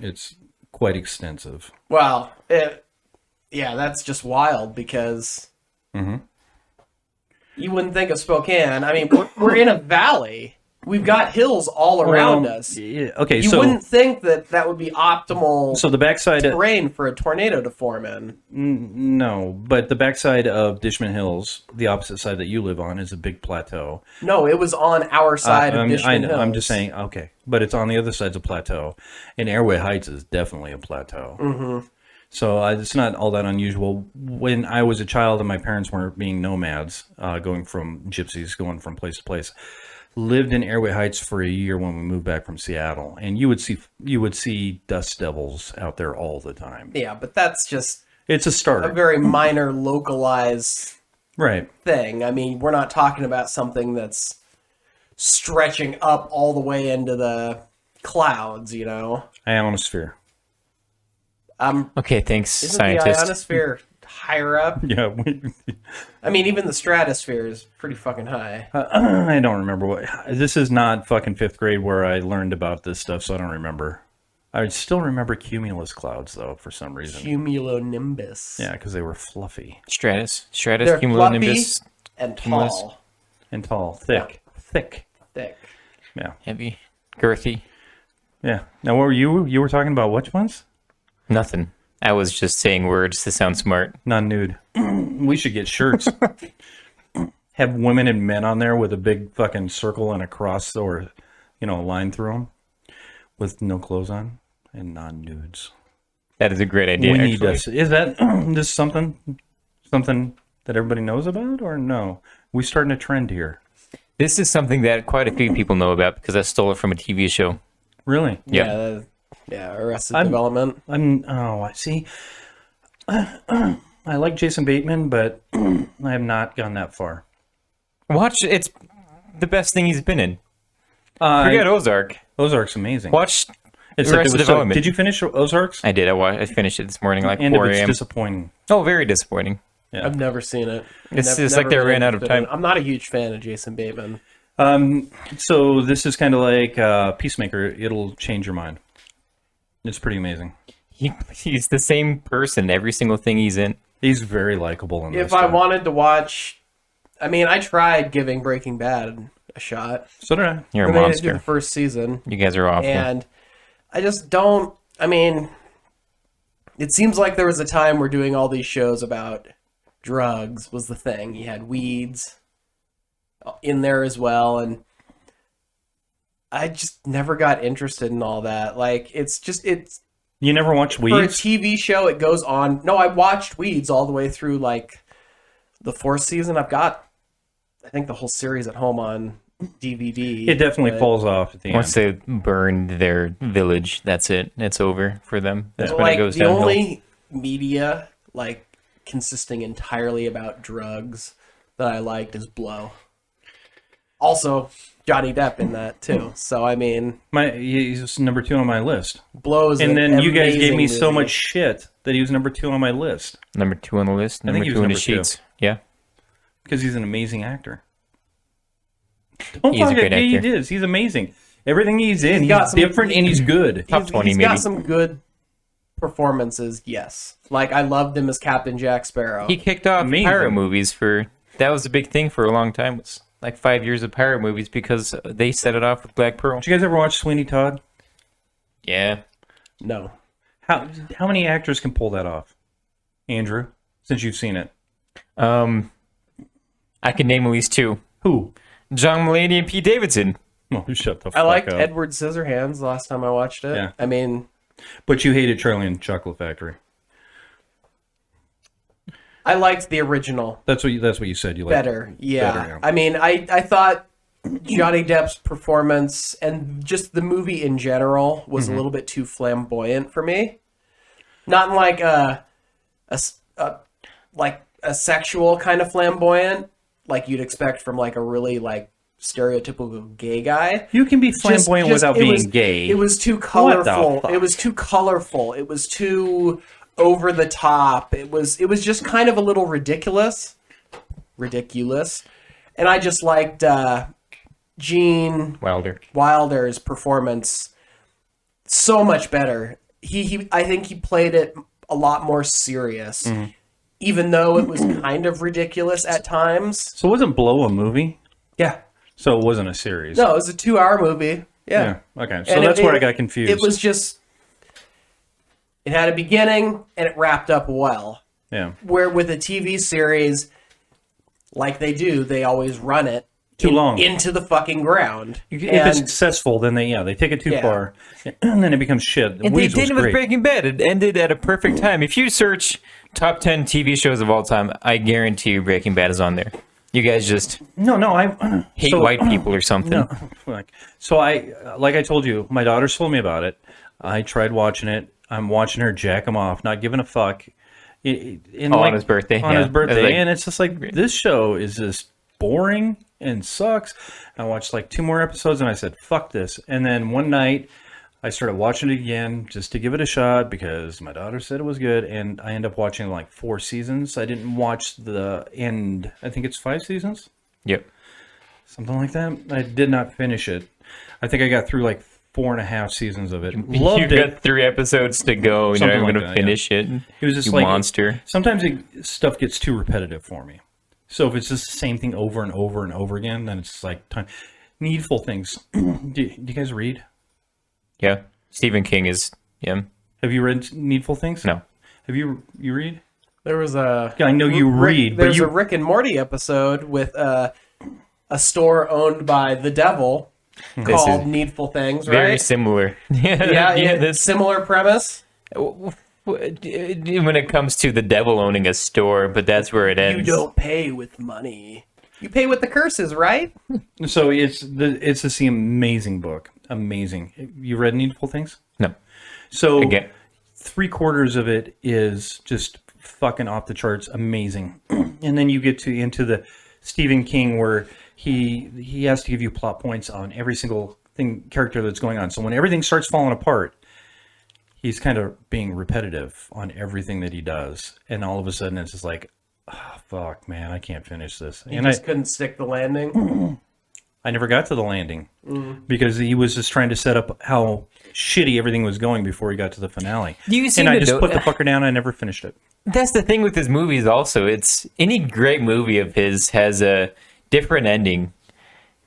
quite extensive. Well, yeah, that's just wild because Mhm. you wouldn't think of Spokane. I mean, we're in a valley. We've got hills all around Well, us. yeah, okay, You so wouldn't think that would be optimal so the backside terrain for a tornado to form in. no, but the backside of Dishman Hills, the opposite side that you live on, is a big plateau. No, it was on our side of I'm, Dishman Hills. I'm just saying, okay, but it's on the other side of the plateau, and Airway Heights is definitely a plateau. Mm-hmm. So it's not all that unusual. When I was a child and my parents weren't being nomads, going from gypsies, going from place to place, lived in Airway Heights for a year when we moved back from Seattle, and you would see dust devils out there all the time. Yeah, but that's just It's a a starter, very minor, localized right? thing. I mean, we're not talking about something that's stretching up all the way into the clouds, you know? Ionosphere. Okay, thanks, Isn't scientist. the ionosphere higher up? Yeah, I mean, even the stratosphere is pretty fucking high. I don't remember what. This is not fucking 5th grade where I learned about this stuff, so I don't remember. I still remember cumulus clouds though, for some reason. Cumulonimbus. Yeah, because they were fluffy Stratus, They're cumulonimbus, fluffy and cumulus. tall. and tall, thick. Thick. Yeah, heavy, girthy. yeah. Now, what were you were talking about? Which ones? Nothing. I was just saying words to sound smart. Non-nude. We should get shirts. Have women and men on there with a big fucking circle and a cross or, a line through them, with no clothes on and non-nudes. That is a great idea. We need actually. this. Is that this something that everybody knows about, or no? We starting a trend here. This is something that quite a few people know about because I stole it from a TV show. Really? Yeah. Yeah, Arrested Development. I see. I like Jason Bateman, but I have not gone that far. Watch, it's the best thing he's been in. Forget Ozark. Ozark's amazing. Watch It's like it Arrested was Development. did you finish Ozark's? I did. I finished it this morning, like And 4 it's a.m. disappointing. Oh, very disappointing. Yeah. I've never seen it. It's Never- like never they been ran out of interested in time. it. I'm not a huge fan of Jason Bateman. So this is kind of like Peacemaker. It'll change your mind. It's pretty amazing. He's the same person every single thing he's in. He's very likable in this. If I too. wanted to watch, I mean, I tried giving Breaking Bad a shot. So did I. You're I a made it through monster. the first season, You guys are awful. and I just don't. I mean, it seems like there was a time where doing all these shows about drugs was the thing. You had weeds in there as well, and I just never got interested in all that. Like, it's You never watched for a Weeds? TV show, it goes on. No, I watched Weeds all the way through like the 4th season. I've got, I think, the whole series at home on DVD. It definitely but, falls off at the Once end. they burned their village, that's it. It's over for them. That's when like, it goes the downhill. only media like consisting entirely about drugs that I liked is Blow. Also, Johnny Depp in that too. So I mean, He's number 2 on my list. Blow is And an then you guys gave amazing me so movie. much shit that he was number 2 on my list Number 2 on the list. I think Number he 2 was in the number 2. sheets. Yeah. because he's an amazing actor. Don't He's a talk great it, he actor. is. He's amazing. Everything he's in, got he's some- different and he's good. Top 20 He's maybe. got some good performances, yes. Like, I loved him as Captain Jack Sparrow. He kicked off Amazing. pirate movies that was a big thing for a long time. Was like 5 years of pirate movies because they set it off with Black Pearl. Did you guys ever watch Sweeney Todd? Yeah. No. How many actors can pull that off? Andrew, since you've seen it. I can name at least two. Who? John Mulaney and Pete Davidson. Oh, you shut the fuck I liked up. Edward Scissorhands the last time I watched it. Yeah. I mean, But you hated Charlie and the Chocolate Factory. I liked the original That's what you said. You liked better. Yeah. Better, yeah. I mean, I thought Johnny Depp's performance and just the movie in general was a little bit too flamboyant for me. Not in like a sexual kind of flamboyant, like you'd expect from like a really like stereotypical gay guy. You can be flamboyant without being gay. It was too What the colorful. fuck? It was too colorful. It was too over the top. It was just kind of a little ridiculous. And I just liked Gene Wilder's performance so much better. I think he played it a lot more serious. Mm-hmm. Even though it was kind of ridiculous at times. So wasn't Blow a movie? Yeah. So it wasn't a series. No, it was a 2-hour movie. Yeah. Yeah. Okay. So And that's where I got confused. It was just, it had a beginning and it wrapped up well. Yeah. Where with a TV series, like they do, they always run it Too long. into the fucking ground. If it's And successful, then they take it too Yeah. far, and then it becomes shit. And they Weeds was did it with great. Breaking Bad. It ended at a perfect time. If you search top 10 TV shows of all time, I guarantee you Breaking Bad is on there. You guys just No, I hate so- white people or something. No, so like I told you, my daughter told me about it. I tried watching it. I'm watching her jack him off, not giving a fuck. On his birthday, On yeah. his birthday, It's like- and it's just like this show is just boring and sucks. I watched like 2 more episodes, and I said, "Fuck this." And then one night, I started watching it again just to give it a shot because my daughter said it was good, and I ended up watching like 4 seasons. I didn't watch the end. I think it's 5 seasons. Yep. Something like that. I did not finish it. I think I got through like 4.5 seasons of it. Loved You've it. got 3 episodes to go. You're Something not like going to that, finish it. It was just you like monster. Sometimes stuff gets too repetitive for me. So if it's just the same thing over and over and over again, then it's like time. Needful Things. do you guys read? Yeah. Stephen King is. Yeah. Have you read Needful Things? No. Have you read? there was a... Yeah, I know you read, but There's you a Rick and Morty episode with a store owned by the devil called is Needful Things, Very right? similar. Yeah, That's similar premise. when it comes to the devil owning a store, but that's where it You ends. don't pay with money. You pay with the curses, right? So it's just the amazing book. Amazing. You read Needful Things? No. So Again. 3/4 of it is just fucking off the charts, amazing. And then you get into the Stephen King where he has to give you plot points on every single character that's going on. So when everything starts falling apart, he's kind of being repetitive on everything that he does, and all of a sudden it's just like, oh, fuck, man, I can't finish this. You And just couldn't stick the landing. I never got to the landing because he was just trying to set up how shitty everything was going before he got to the finale. You seem and I to just know- put the fucker down and I never finished it. That's the thing with his movies also. It's any great movie of his has a different ending.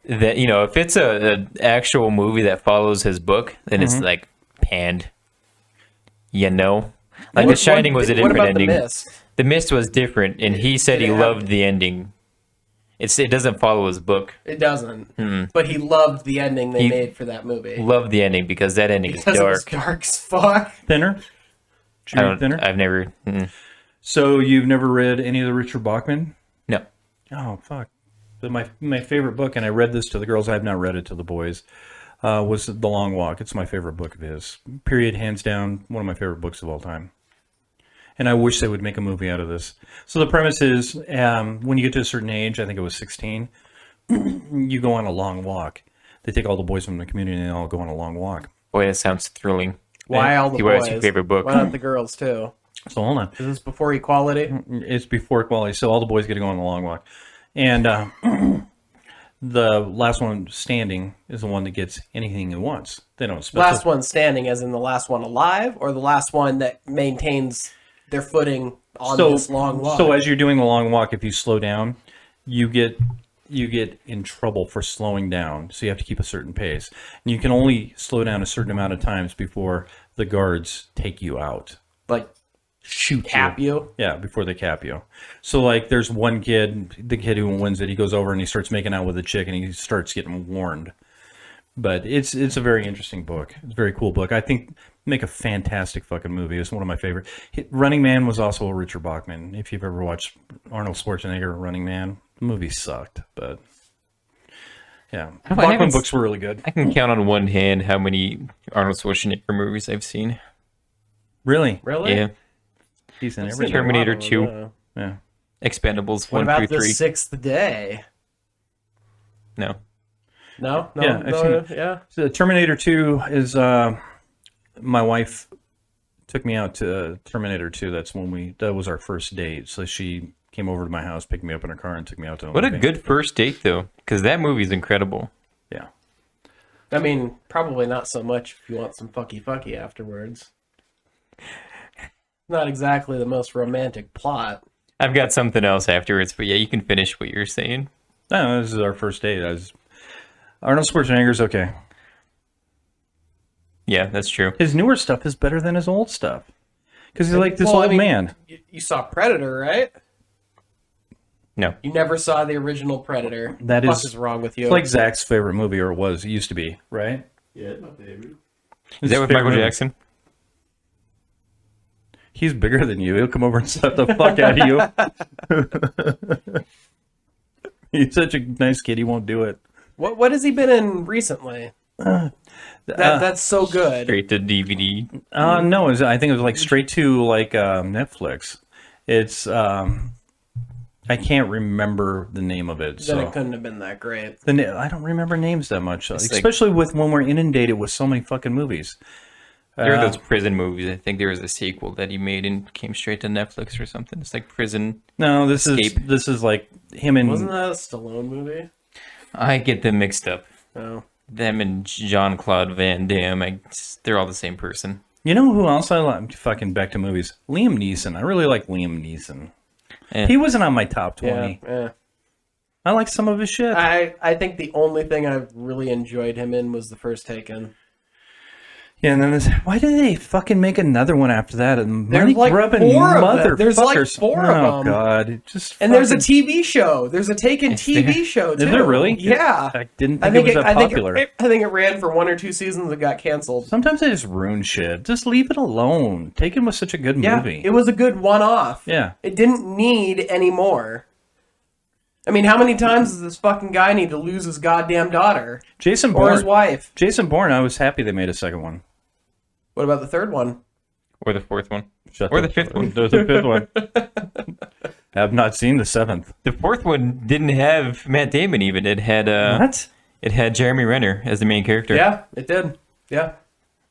That, you know, if it's a actual movie that follows his book, then it's like panned. You know? Like The Shining was a different what about ending. The Mist? The Mist was different, and he said Did he it have- loved the ending. It doesn't follow his book. It doesn't. But he loved the ending they He- made for that movie. Loved the ending because that ending Because is it was dark. dark as fuck. Thinner? Did you read Thinner? I've never. So you've never read any of the Richard Bachman? No. Oh, fuck. But my favorite book, and I read this to the girls, I have not read it to the boys, was The Long Walk. It's my favorite book of his. Period, hands down, one of my favorite books of all time. And I wish they would make a movie out of this. So the premise is, when you get to a certain age, I think it was 16, you go on a long walk. They take all the boys from the community and they all go on a long walk. Boy, that sounds thrilling. Why all the See, boys? what's your favorite book? Why not the girls too? So hold on. Is this before equality? It's before equality, so all the boys get to go on a long walk. And The last one standing is the one that gets anything he wants. They don't Last one standing, as in the last one alive, or the last one that maintains their footing on this long walk? So as you're doing the long walk, if you slow down, you get in trouble for slowing down. So you have to keep a certain pace. And you can only slow down a certain amount of times before the guards take you out. Like, Shoot cap you? Yeah, before they cap you. So like there's one kid, the kid who wins it, he goes over and he starts making out with a chick and he starts getting warned. But it's a very interesting book. It's a very cool book. I think make a fantastic fucking movie. It's one of my favorite. Running Man was also a Richard Bachman. If you've ever watched Arnold Schwarzenegger Running Man, the movie sucked, but yeah, Bachman books were really good. I can count on one hand how many Arnold Schwarzenegger movies I've seen. Really? Really? Yeah. He's in I've everything. seen a lot Terminator of them, 2. yeah. Yeah. Expendables What 1 about through The 3. Sixth Day? No. No? No? Yeah, I've no, seen it. Yeah? So Terminator 2 is my wife took me out to Terminator 2. That was our first date. So she came over to my house, picked me up in her car, and took me out to a What a movie. good first date, though, because that movie's incredible. Yeah. I mean, probably not so much if you want some fucky afterwards. Not exactly the most romantic plot. I've got something else afterwards, but yeah, you can finish what you're saying. No, this is our first date. Arnold Schwarzenegger's okay. Yeah, that's true. His newer stuff is better than his old stuff. Because he's like this Well, I old mean, man. You saw Predator, right? No. You never saw the original Predator. That What is- is wrong with you? It's like Zach's favorite movie, or it used to be, right? Yeah, it's my favorite. Is that with Michael Jackson? He's bigger than you. He'll come over and slap the fuck out of you. He's such a nice kid. He won't do it. What has he been in recently? That's so good. Straight to DVD. No, I think it was like straight to like Netflix. It's I can't remember the name of it. Then So it couldn't have been that great. I don't remember names that much, like- especially with when we're inundated with so many fucking movies. There are those prison movies. I think there was a sequel that he made and came straight to Netflix or something. It's like Prison. No, this Escape. is like him and Wasn't that a Stallone movie? I get them mixed up. No. Them and Jean-Claude Van Damme. They're all the same person. you know who else I like? Fucking back to movies. Liam Neeson. I really like Liam Neeson. Eh. He wasn't on my top 20. Yeah. I like some of his shit. I think the only thing I've really enjoyed him in was The First Taken. Yeah, and then why did they fucking make another one after that? And There's money like grubbing 4 of them. motherfuckers. There's like 4 of Oh them. god, just And there's a fucking- TV show. There's a Taken TV show too. Is there really? Yeah. I didn't think it was that popular. I think it ran for 1 or 2 seasons and got canceled. Sometimes they just ruin shit. Just leave it alone. Taken was such a good Yeah, movie. it was a good one-off. Yeah. It didn't need any more. I mean, how many times does this fucking guy need to lose his goddamn daughter Jason or his Bourne. wife? Jason Bourne. I was happy they made a second one. What about the third one? Or the fourth one. Shut Or the the fifth one. There's a fifth one. Have not seen the 7th. The fourth one didn't have Matt Damon even. It had What? It had Jeremy Renner as the main character. Yeah, it did. Yeah.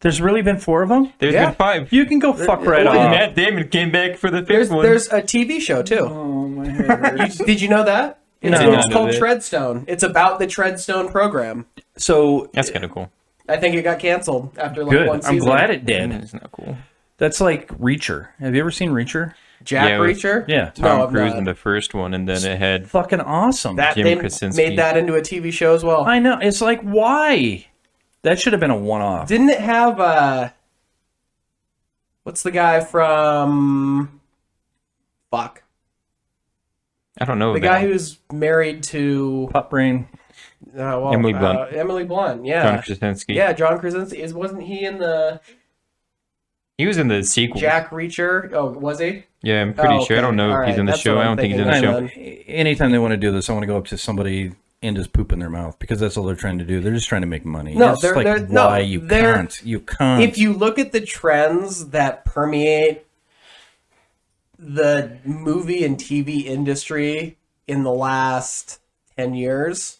There's really been 4 of them? There's Yeah. been 5. You can go fuck right well, off. Matt Damon came back for the There's fifth one. there's a TV show too. Oh, my head. Did you know that? It's, No. it's called None of it. Treadstone. It's about the Treadstone program. So That's kind of cool. I think it got canceled after like good. one season. I'm glad it did. It's not cool. That's like Reacher. Have you ever seen Reacher? Jack Yeah, with Reacher? Yeah. No, Tom I'm Cruise not. in the first one, and then it had Fucking awesome. That Jim they Krasinski. made that into a TV show as well. I know. It's like, why? That should have been a one-off. Didn't it have what's the guy from fuck? I don't know. The that guy one. who's married to Pop brain. Emily Blunt. Emily Blunt, yeah. John Krasinski. Yeah, John Krasinski. Wasn't he in the He was in the sequel. Jack Reacher? Oh, was he? Yeah, I'm pretty Oh, sure. I don't okay. know All if he's right, in the that's show. what I I'm don't think he's in the thinking show. of. Anytime they want to do this, I want to go up to somebody and just poop in their mouth because that's all they're trying to do. They're just trying to make money. No, It's they're- like, they're- no, why you they're- can't? You can't. If you look at the trends that permeate the movie and TV industry in the last 10 years,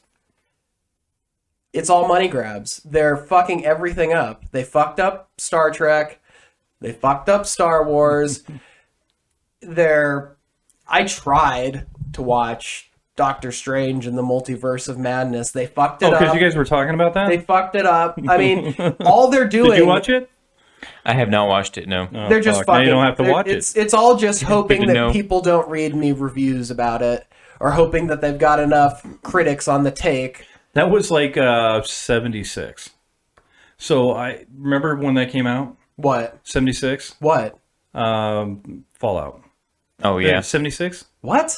it's all money grabs. They're fucking everything up. They fucked up Star Trek. They fucked up Star Wars. I tried to watch Doctor Strange and the Multiverse of Madness. They fucked it Oh, because up. you guys were talking about that? They fucked it up. I mean, all they're doing. Did you watch it? I have not watched it. No. Oh, They're just fuck. Now fucking. you don't have to watch It's all just hoping Good to that know. people don't read any reviews about it, or hoping that they've got enough critics on the take. That was like 76. So I remember when that came out. What? 76. What? Fallout. Oh yeah. 76. What?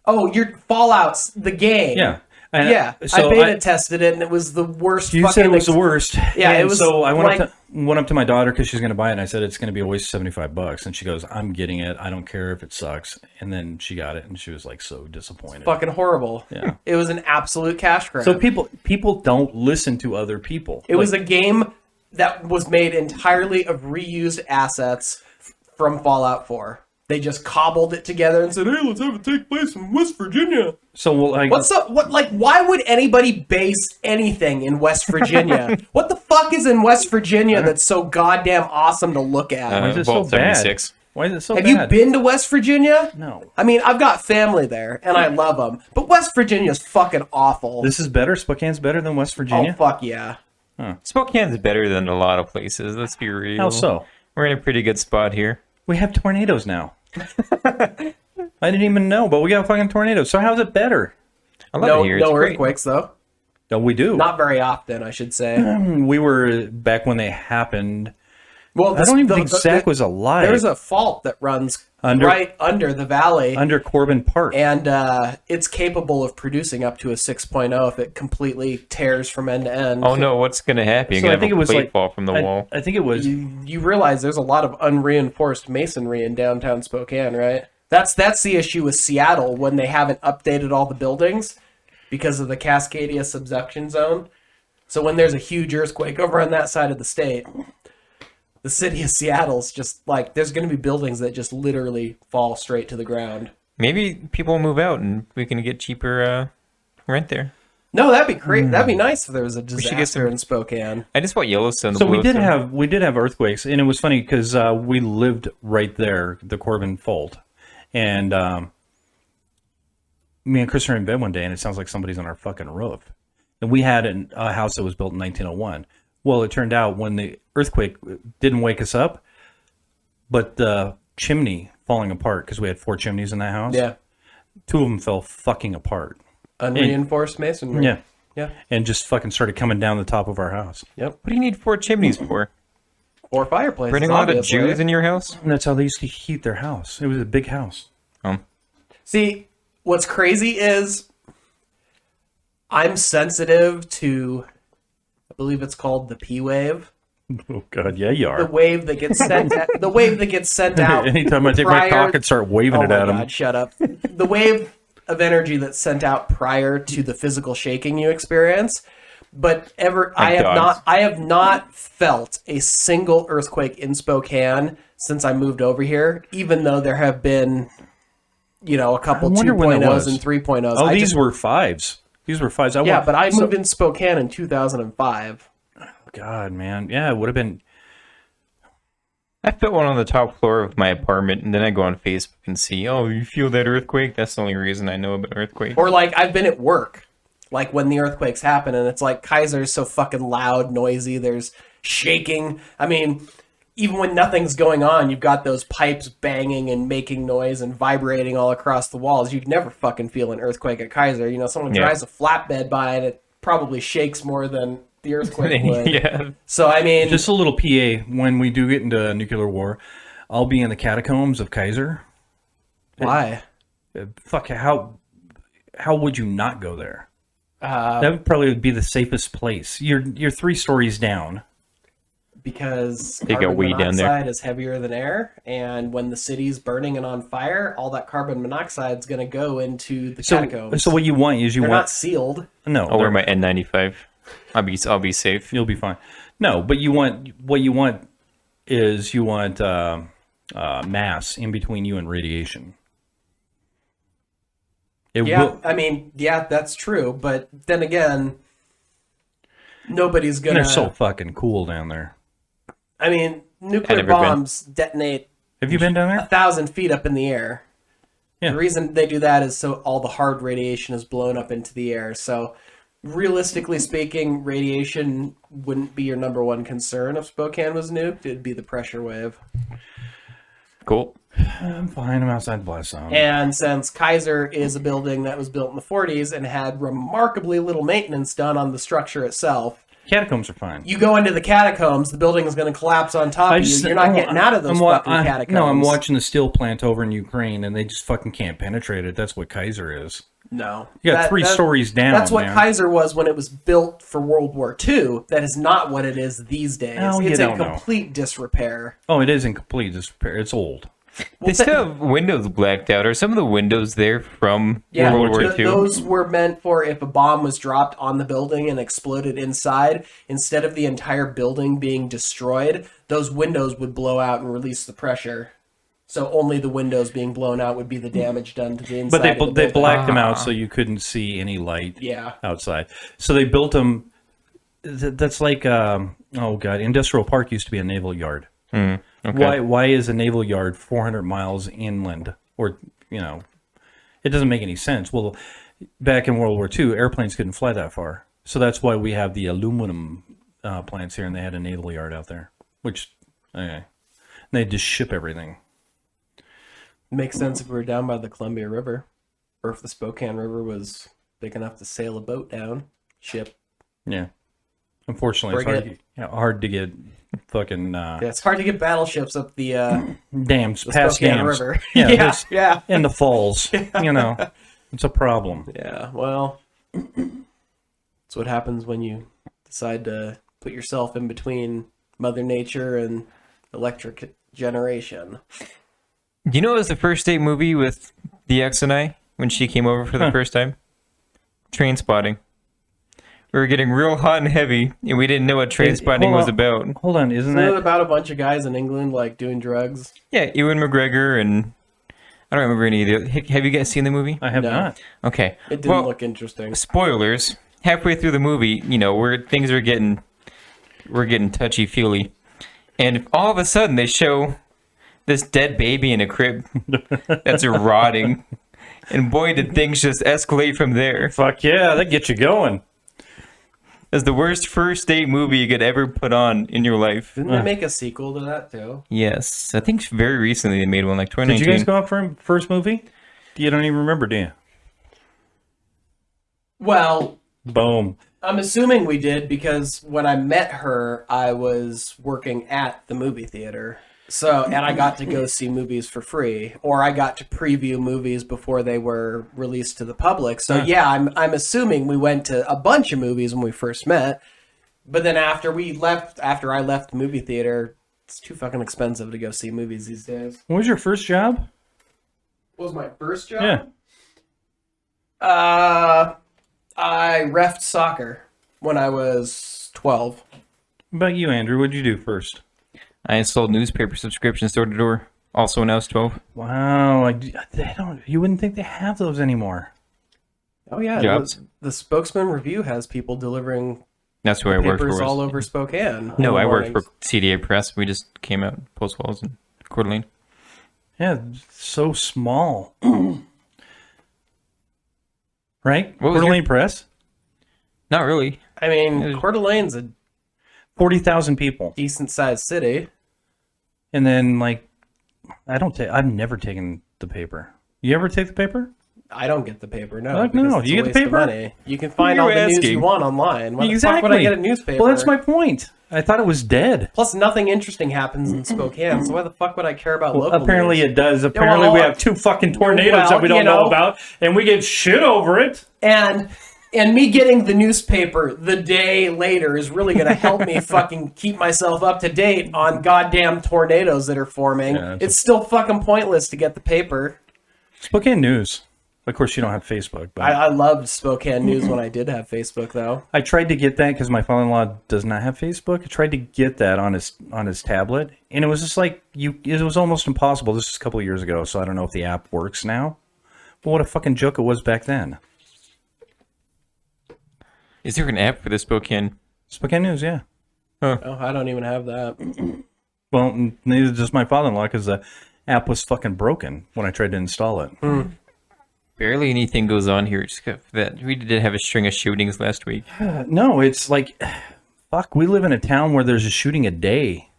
Oh, your Fallout's the game. Yeah. And Yeah, so I beta tested it, and it was the worst. You fucking said it was the worst. Yeah, And it was So I like- went up to my daughter because she's going to buy it, and I said it's going to be a waste of $75, and she goes, "I'm getting it. I don't care if it sucks." And then she got it, and she was like so disappointed. fucking horrible. Yeah. It was an absolute cash grab. So people don't listen to other people. It was a game that was made entirely of reused assets from Fallout 4. They just cobbled it together and said, "Hey, let's have it take place in West Virginia." so like What's up? What like? Why would anybody base anything in West Virginia? What the fuck is in West Virginia that's so goddamn awesome to look at? why is it so Vault bad? 76. Why is it so Have bad? you been to West Virginia? No. I mean, I've got family there, and I love them. But West Virginia's fucking awful. This is better. Spokane's better than West Oh Virginia. fuck yeah! Spokane's better than a lot of places. Let's be real. How so? We're in a pretty good spot here. We have tornadoes now. I didn't even know, but we got fucking tornadoes. So how's it better? I love No, it here. no It's great. earthquakes though. No, we do. Not very often, I should say. We were back when they happened. Well, I don't even think Zach was alive. There's a fault that runs Under- right under the valley, under Corbin Park. and it's capable of producing up to a 6.0 if it completely tears from end to end. Oh no, what's gonna happen? You're So gonna I think have it a was plate like fall from the wall. I think it was. You realize there's a lot of unreinforced masonry in downtown Spokane, right? That's the issue with Seattle when they haven't updated all the buildings because of the Cascadia subduction zone. So when there's a huge earthquake over on that side of the state, the city of Seattle's just like there's going to be buildings that just literally fall straight to the ground. Maybe people will move out and we can get cheaper rent there. No, that'd be great. That'd be nice if there was a should get disaster some- in Spokane. I just want Yellowstone. To So blow we did have earthquakes, and it was funny because we lived right there, the Corbin Fault, and me and Chris are in bed one day, and it sounds like somebody's on our fucking roof. And we had a house that was built in 1901. Well, it turned out when the earthquake didn't wake us up, but the chimney falling apart because we had 4 chimneys in that house. Yeah, 2 of them fell fucking apart. unreinforced masonry. Yeah, yeah, and just fucking started coming down the top of our house. yep. What do you need 4 chimneys for? Or fireplaces. Burning a lot of obviously. Jews in your house? And that's how they used to heat their house. It was a big house. See, what's crazy is I'm sensitive to, I believe it's called the P wave, Oh God, yeah, you the are. wave that gets sent, the wave that gets sent out. Anytime I take my prior- cock and start waving Oh it my at him. God, shut up. The wave of energy that's sent out prior to the physical shaking you experience. But dogs. I have not felt a single earthquake in Spokane since I moved over here, even though there have been, a couple I wonder when that 2.0s was. and 3.0s. Oh, I these just- were 5s. These were 5s. yeah, but I moved in Spokane in 2005. God, man. Yeah, it would have been. I felt one on the top floor of my apartment, and then I go on Facebook and see, oh, you feel that earthquake? That's the only reason I know about earthquake. Or like I've been at work, like when the earthquakes happen, and it's like Kaiser's so fucking loud, noisy. There's shaking. I mean, even when nothing's going on, you've got those pipes banging and making noise and vibrating all across the walls. You'd never fucking feel an earthquake at Kaiser. Someone Yeah. drives a flatbed by and it probably shakes more than the earthquake would. Yeah. So I mean, Just a little PA. When we do get into nuclear war, I'll be in the catacombs of Kaiser. why? Fuck, how would you not go there? Uh, That would probably be the safest place. You're 3 stories down. because They got carbon weed down there. monoxide is heavier than air, and when the city's burning and on fire, all that carbon monoxide is going to go into the catacombs. So what you want is They're not sealed. no. I'll wear my N95. I'll be safe. You'll be fine. No, but you want mass in between you and radiation. It Yeah, will. I mean, yeah, that's true. But then again, nobody's And gonna. they're so fucking cool down there. I mean, nuclear never been. bombs detonate Have you been down there? 1,000 feet up in the air. Yeah. The reason they do that is so all the hard radiation is blown up into the air. So realistically speaking, radiation wouldn't be your number one concern if Spokane was nuked. It'd be the pressure wave. Cool. I'm fine. I'm outside the blast zone. And since Kaiser is a building that was built in the 40s and had remarkably little maintenance done on the structure itself, Catacombs are fine. you go into the catacombs, the building is going to collapse on top of you. You're not getting out of those fucking catacombs. No, I'm watching the steel plant over in Ukraine, and they just fucking can't penetrate it. That's what Kaiser is. No. You got three stories down. That's what man. Kaiser was when it was built for World War II. That is not what it is these days. Oh, you It's don't in know. complete disrepair. Oh, it is in complete disrepair. It's old. They still have windows blacked out. Are some of the windows there from Yeah, World War II? those were meant for if a bomb was dropped on the building and exploded inside, instead of the entire building being destroyed, those windows would blow out and release the pressure. So only the windows being blown out would be the damage done to the inside. But they of the they building. blacked them out so you couldn't see any light Yeah. outside. So they built them. That's like oh god, Industrial Park used to be a naval yard. Okay. Why is a naval yard 400 miles inland? Or it doesn't make any sense. Well, back in World War II, airplanes couldn't fly that far, so that's why we have the aluminum plants here, and they had a naval yard out there. Which, okay, and they just ship everything. Makes sense if we were down by the Columbia River, or if the Spokane River was big enough to sail a boat down, ship. Yeah, unfortunately, it's Frigate. hard to get fucking Yeah, it's hard to get battleships up the dams past Spokane dams. River. Yeah, yeah, there's- yeah. in the falls. It's a problem. Yeah, well, that's what happens when you decide to put yourself in between Mother Nature and electric generation. Do you know it was the first date movie with the ex and I when she came over for the first time? Train Spotting. We were getting real hot and heavy, and we didn't know what Train Spotting hold was on. about. Hold on, isn't Isn't it that about a bunch of guys in England like doing drugs? Yeah, Ewan McGregor and I don't remember any of the. Have you guys seen the movie? I have No. not. Okay. It didn't Well, look interesting. spoilers. Halfway through the movie, things are getting touchy feely, and all of a sudden they show this dead baby in a crib that's rotting, and boy, did things just escalate from there. Fuck yeah, that gets you going. It's the worst first date movie you could ever put on in your life. Didn't they make a sequel to that too? Yes, I think very recently they made one, like Did 2019. you guys go out for a first movie? You don't even remember, do you? Well, Boom. I'm assuming we did because when I met her, I was working at the movie theater. So, and I got to go see movies for free, or I got to preview movies before they were released to the public. So, yeah, I'm assuming we went to a bunch of movies when we first met. But then after I left the movie theater, it's too fucking expensive to go see movies these days. What was your first job? What was my first job? Yeah. I reffed soccer when I was 12. What about you, Andrew? What'd you do first? I sold newspaper subscriptions door to door. Also when I was 12. Wow, they don't. You wouldn't think they have those anymore. Oh yeah, Jobs. the Spokesman Review has people delivering That's who I worked papers for. all over Spokane. No, in the I worked mornings. for CDA Press. We just came out Post Falls and Coeur d'Alene. Yeah, so small. Right? What was Coeur d'Alene Press? Not really. I mean, Coeur d'Alene's a 40,000 people. decent sized city. And then, I've never taken the paper. You ever take the paper? I don't get the paper. No, Fuck because no. it's Do you a get the waste of paper? money. You can find You're all the news asking. you want online. Why the Exactly. fuck would I get a newspaper? Well, that's my point. I thought it was dead. Plus, nothing interesting happens in Spokane, so why the fuck would I care about local Apparently news? it does. Apparently we have 2 fucking tornadoes Well, that we don't you know know. about, and we get shit over it. And me getting the newspaper the day later is really going to help me fucking keep myself up to date on goddamn tornadoes that are forming. Yeah, It's still fucking pointless to get the paper. Spokane News. Of course, you don't have Facebook, but I loved Spokane News when I did have Facebook, though. I tried to get that because my father-in-law does not have Facebook. I tried to get that on his tablet, and it was just like it was almost impossible. This was a couple of years ago, so I don't know if the app works now. But what a fucking joke it was back then. Is there an app for the Spokane? Spokane News, yeah. Oh, I don't even have that. Well, neither does my father-in-law because app was fucking broken when I tried to install it. Barely anything goes on here. Just that we did have a string of shootings last week. No, it's like, fuck, we live in a town where there's a shooting a day.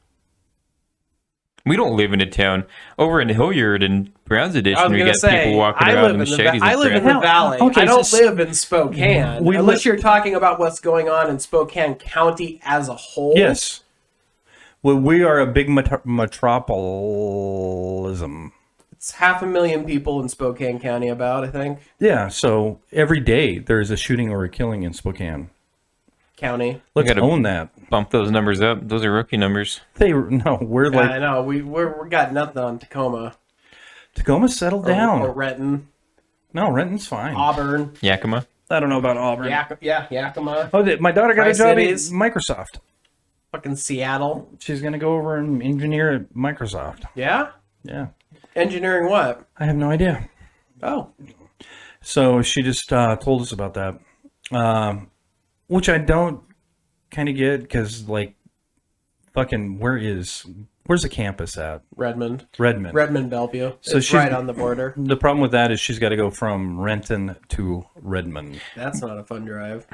We don't live in a town. Over in Hilliard and Browns I Edition, was we gonna got say, people walking I around live in in the machetes. I and live in crap. the valley. Okay, I don't so- live in Spokane. We unless li- you're talking about what's going on in Spokane County as a whole. Yes. Well, we are a big metropolism. It's 500,000 people in Spokane County, about, I think. Yeah, so every day there's a shooting or a killing in Spokane. County. Let's gotta- own that. Bump those numbers up. Those are rookie numbers. We're Yeah, like I know. We're got nothing on Tacoma. Tacoma, settle down. Or Renton. No, Renton's fine. Auburn. Yakima. I don't know about Auburn. Yakima. Oh, my daughter got a job at Tri-Cities. Microsoft. Fucking Seattle. She's gonna go over and engineer at Microsoft. Yeah? Yeah, Engineering what? I have no idea. Oh. So she just told us about that, which I don't kind of get because, like, fucking, where's the campus at? Redmond. Redmond. Bellevue. So It's she's- right on the border. The problem with that is she's got to go from Renton to Redmond. That's not a fun drive.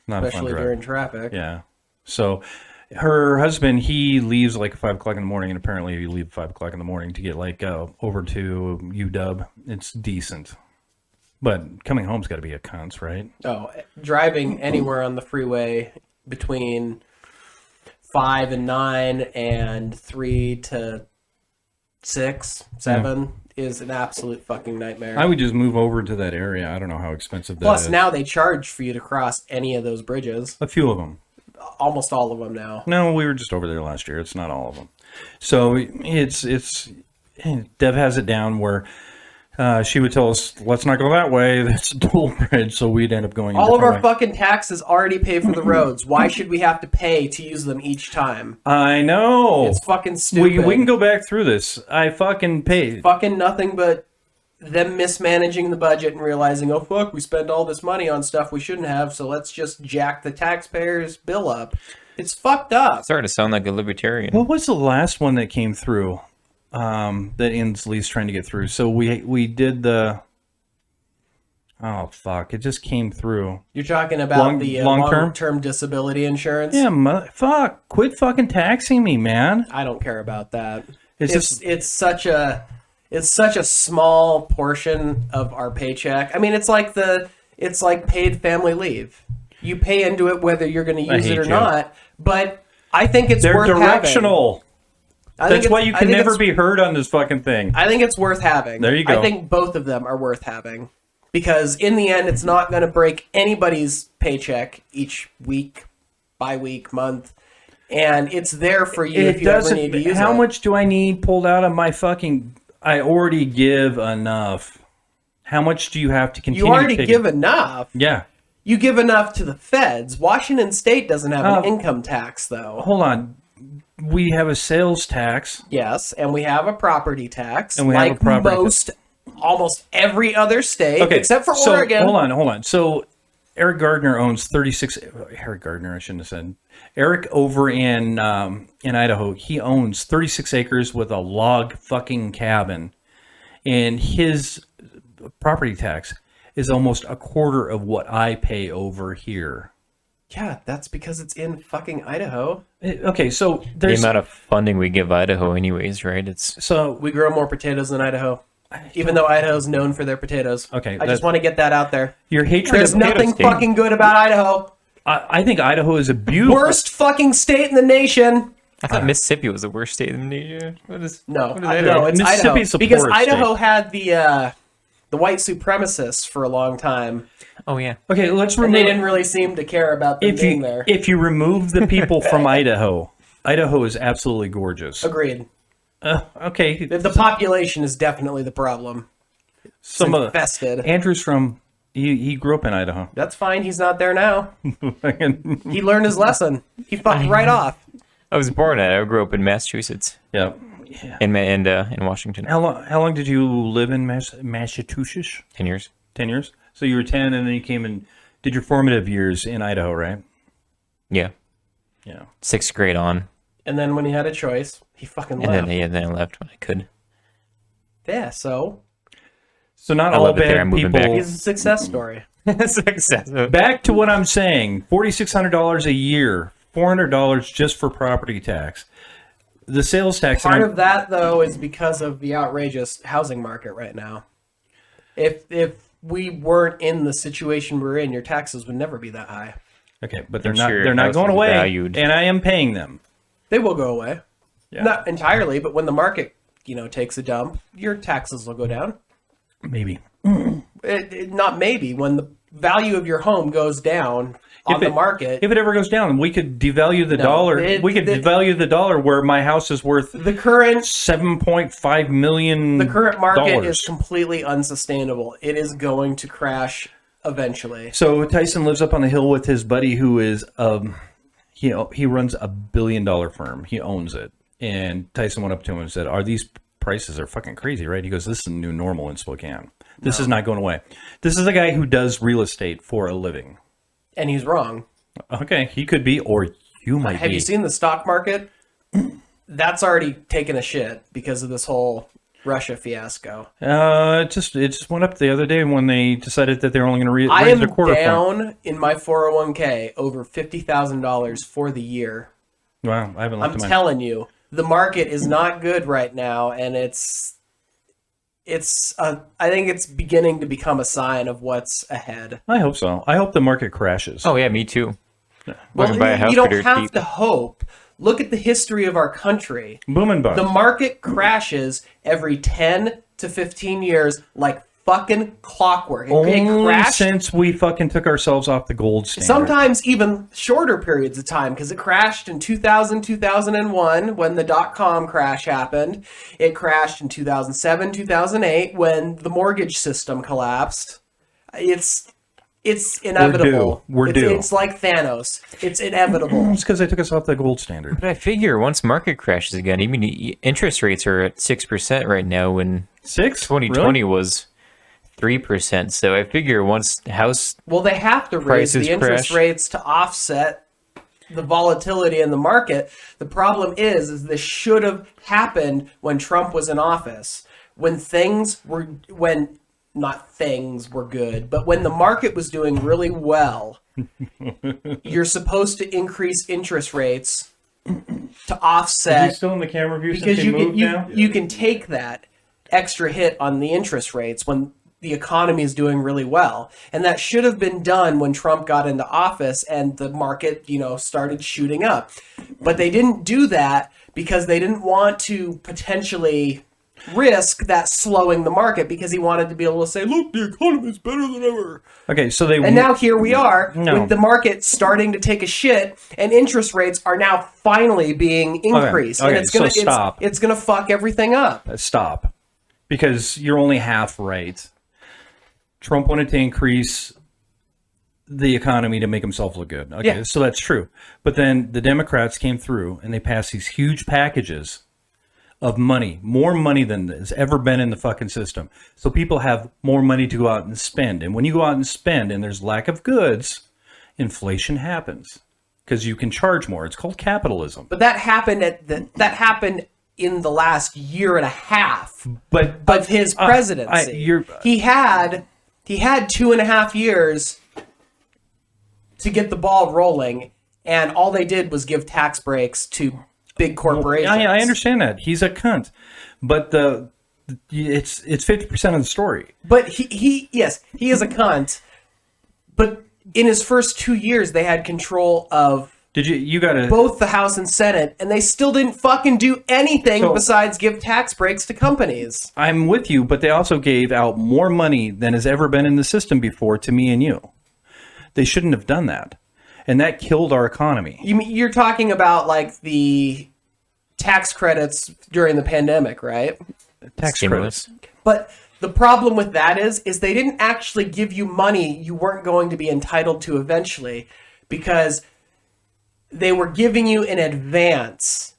Not a fun Especially drive. during traffic. Yeah. So her husband, he leaves like 5 o'clock in the morning, and apparently he leaves 5 o'clock in the morning to get like over to UW. It's decent. But coming home's got to be a cunts, right? Oh, driving anywhere on the freeway between 5 and 9 and 3 to 6, 7 is an absolute fucking nightmare. I would just move over to that area. I don't know how expensive that Plus, is. now they charge for you to cross any of those bridges. A few of them. Almost all of them now. No, we were just over there last year. It's not all of them. So it's Dev has it down where she would tell us, let's not go that way. That's a dual bridge. So we'd end up going a All of our different way. fucking taxes already pay for the roads. Why should we have to pay to use them each time? I know. It's fucking stupid. We can go back through this. I fucking paid. Fucking nothing but them mismanaging the budget and realizing, oh fuck, we spend all this money on stuff we shouldn't have, so let's just jack the taxpayers' bill up. It's fucked up. Starting to sound like a libertarian. What was the last one that came through? That Inslee's trying to get through. So we did the. Oh fuck! It just came through. You're talking about Long- the long-term? long-term disability insurance? Yeah, fuck! Quit fucking taxing me, man. I don't care about that. It's It's just- it's such a small portion of our paycheck. I mean, it's like paid family leave. You pay into it whether you're going to use it hate or you. not. But I think it's They're worth directional. having. That's why you can never be heard on this fucking thing. I think it's worth having. There you go. I think both of them are worth having because in the end, it's not going to break anybody's paycheck each week, bi-week, month, and it's there for you if you ever need to use How it. much do I need pulled out of my fucking? I already give enough. How much do you have to continue? You already to take give enough. Yeah. You give enough to the feds. Washington State doesn't have an Oh. income tax, though. Hold on. We have a sales tax. Yes, and we have a property tax, And we have like a property almost every other state, Okay, except for so, Oregon. Hold on. So Eric Gardner owns 36. Eric Gardner, I shouldn't have said. Eric over in Idaho, he owns 36 acres with a log fucking cabin, and his property tax is almost a quarter of what I pay over here. Yeah, that's because it's in fucking Idaho. Okay, so The there's amount of funding we give Idaho, anyways, right? It's so We grow more potatoes than Idaho, even though Idaho's known for their potatoes. Okay, I just want to get that out there. your hatred There's of nothing state. fucking good about Idaho. I think Idaho is a beautiful. Worst fucking state in the nation. I thought Mississippi was the worst state in the nation. What is No, what is no, Idaho? it's Mississippi's Idaho the because poorest Idaho had the white supremacists for a long time, Oh yeah. Okay, let's and remove. they didn't really seem to care about them being there. If you remove the people from Idaho, Idaho is absolutely gorgeous. Agreed. Okay, The population is definitely the problem. some of Infested. Andrew's from. He grew up in Idaho. That's fine. He's not there now. He learned his lesson. He fucked right off. I was born at. I grew up in Massachusetts, Yeah. in Washington. How long did you live in Massachusetts? 10 years. 10 years. So you were 10, and then you came and did your formative years in Idaho, right? Yeah. Yeah. 6th grade on, And then when he had a choice, he fucking and left. then I left when I could. Yeah, so So not I all love it there. bad I'm moving people. back. he's a success story. Success. Back to what I'm saying: $4,600 a year, $400 just for property tax. The sales tax. Part of that, though, is because of the outrageous housing market right now. If we weren't in the situation we're in, your taxes would never be that high. Okay, but they're I'm not. sure They're not house going is away, valued. and I am paying them. They will go away. Yeah. Not entirely, but when the market, takes a dump, your taxes will go down. Maybe. Not maybe. When the value of your home goes down on the market, If it ever goes down, we could devalue the No, dollar. it- We could the- devalue the dollar where my house is worth the current $7.5 million. market is completely unsustainable. It is going to crash eventually. So Tyson lives up on the hill with his buddy who is he runs a $1 billion firm. He owns it. And Tyson went up to him and said, "Are these prices are fucking crazy, right?" He goes, "This is the new normal in Spokane. This is not going away." This is a guy who does real estate for a living. And he's wrong. Okay, he could be, or you might Have be. you seen the stock market? That's already taken a shit because of this whole Russia fiasco. It just went up the other day when they decided that they're only going to I raise am their quarter point. down in my 401k over $50,000 for the year. Wow, I haven't looked I'm at mine. telling you, the market is not good right now, and I think it's beginning to become a sign of what's ahead. I hope so. I hope the market crashes. Oh yeah, me too. Well, I can buy a house you don't for dirt have cheap. to hope. Look at the history of our country. Boom and bust. The market crashes every 10 to 15 years like fucking clockwork. It Only crashed since we fucking took ourselves off the gold standard. sometimes even shorter periods of time because it crashed in 2000, 2001 when the dot-com crash happened. It crashed in 2007, 2008 when the mortgage system collapsed. It's inevitable. We're due. It's like Thanos. It's inevitable. It's because they took us off the gold standard. But I figure once market crashes again, even interest rates are at 6% right now when 6? 2020 was 3%. So I figure once house Well, they have to raise Prices the interest crash. rates to offset the volatility in the market. The problem is this should have happened when Trump was in office, when not things were good, but when the market was doing really well. You're supposed to increase interest rates to offset still in the camera view because you can take that extra hit on the interest rates when the economy is doing really well, and that should have been done when Trump got into office and the market started shooting up, but they didn't do that because they didn't want to potentially risk that slowing the market because he wanted to be able to say, look, the economy is better than ever. Okay, so they And now here we are No. with the market starting to take a shit, and interest rates are now finally being increased, Okay, and it's gonna so stop. it's gonna fuck everything up. stop, because you're only half right. Trump wanted to increase the economy to make himself look good. Okay, Yeah. so that's true. But then the Democrats came through and they passed these huge packages of money, more money than has ever been in the fucking system. So people have more money to go out and spend. And when you go out and spend and there's lack of goods, inflation happens because you can charge more. It's called capitalism. But that happened that happened in the last year and a half But of his presidency. He had 2.5 years to get the ball rolling, and all they did was give tax breaks to big corporations. I understand that. He's a cunt. But it's 50% of the story. But he is a cunt. But in his first 2 years, they had control of You got to both the House and Senate, and they still didn't fucking do anything besides give tax breaks to companies. I'm with you, but they also gave out more money than has ever been in the system before to me and you. They shouldn't have done that. And that killed our economy. You're talking about like the tax credits during the pandemic, right? Tax stimulus. credits. But the problem with that is they didn't actually give you money you weren't going to be entitled to eventually, because they were giving you in advance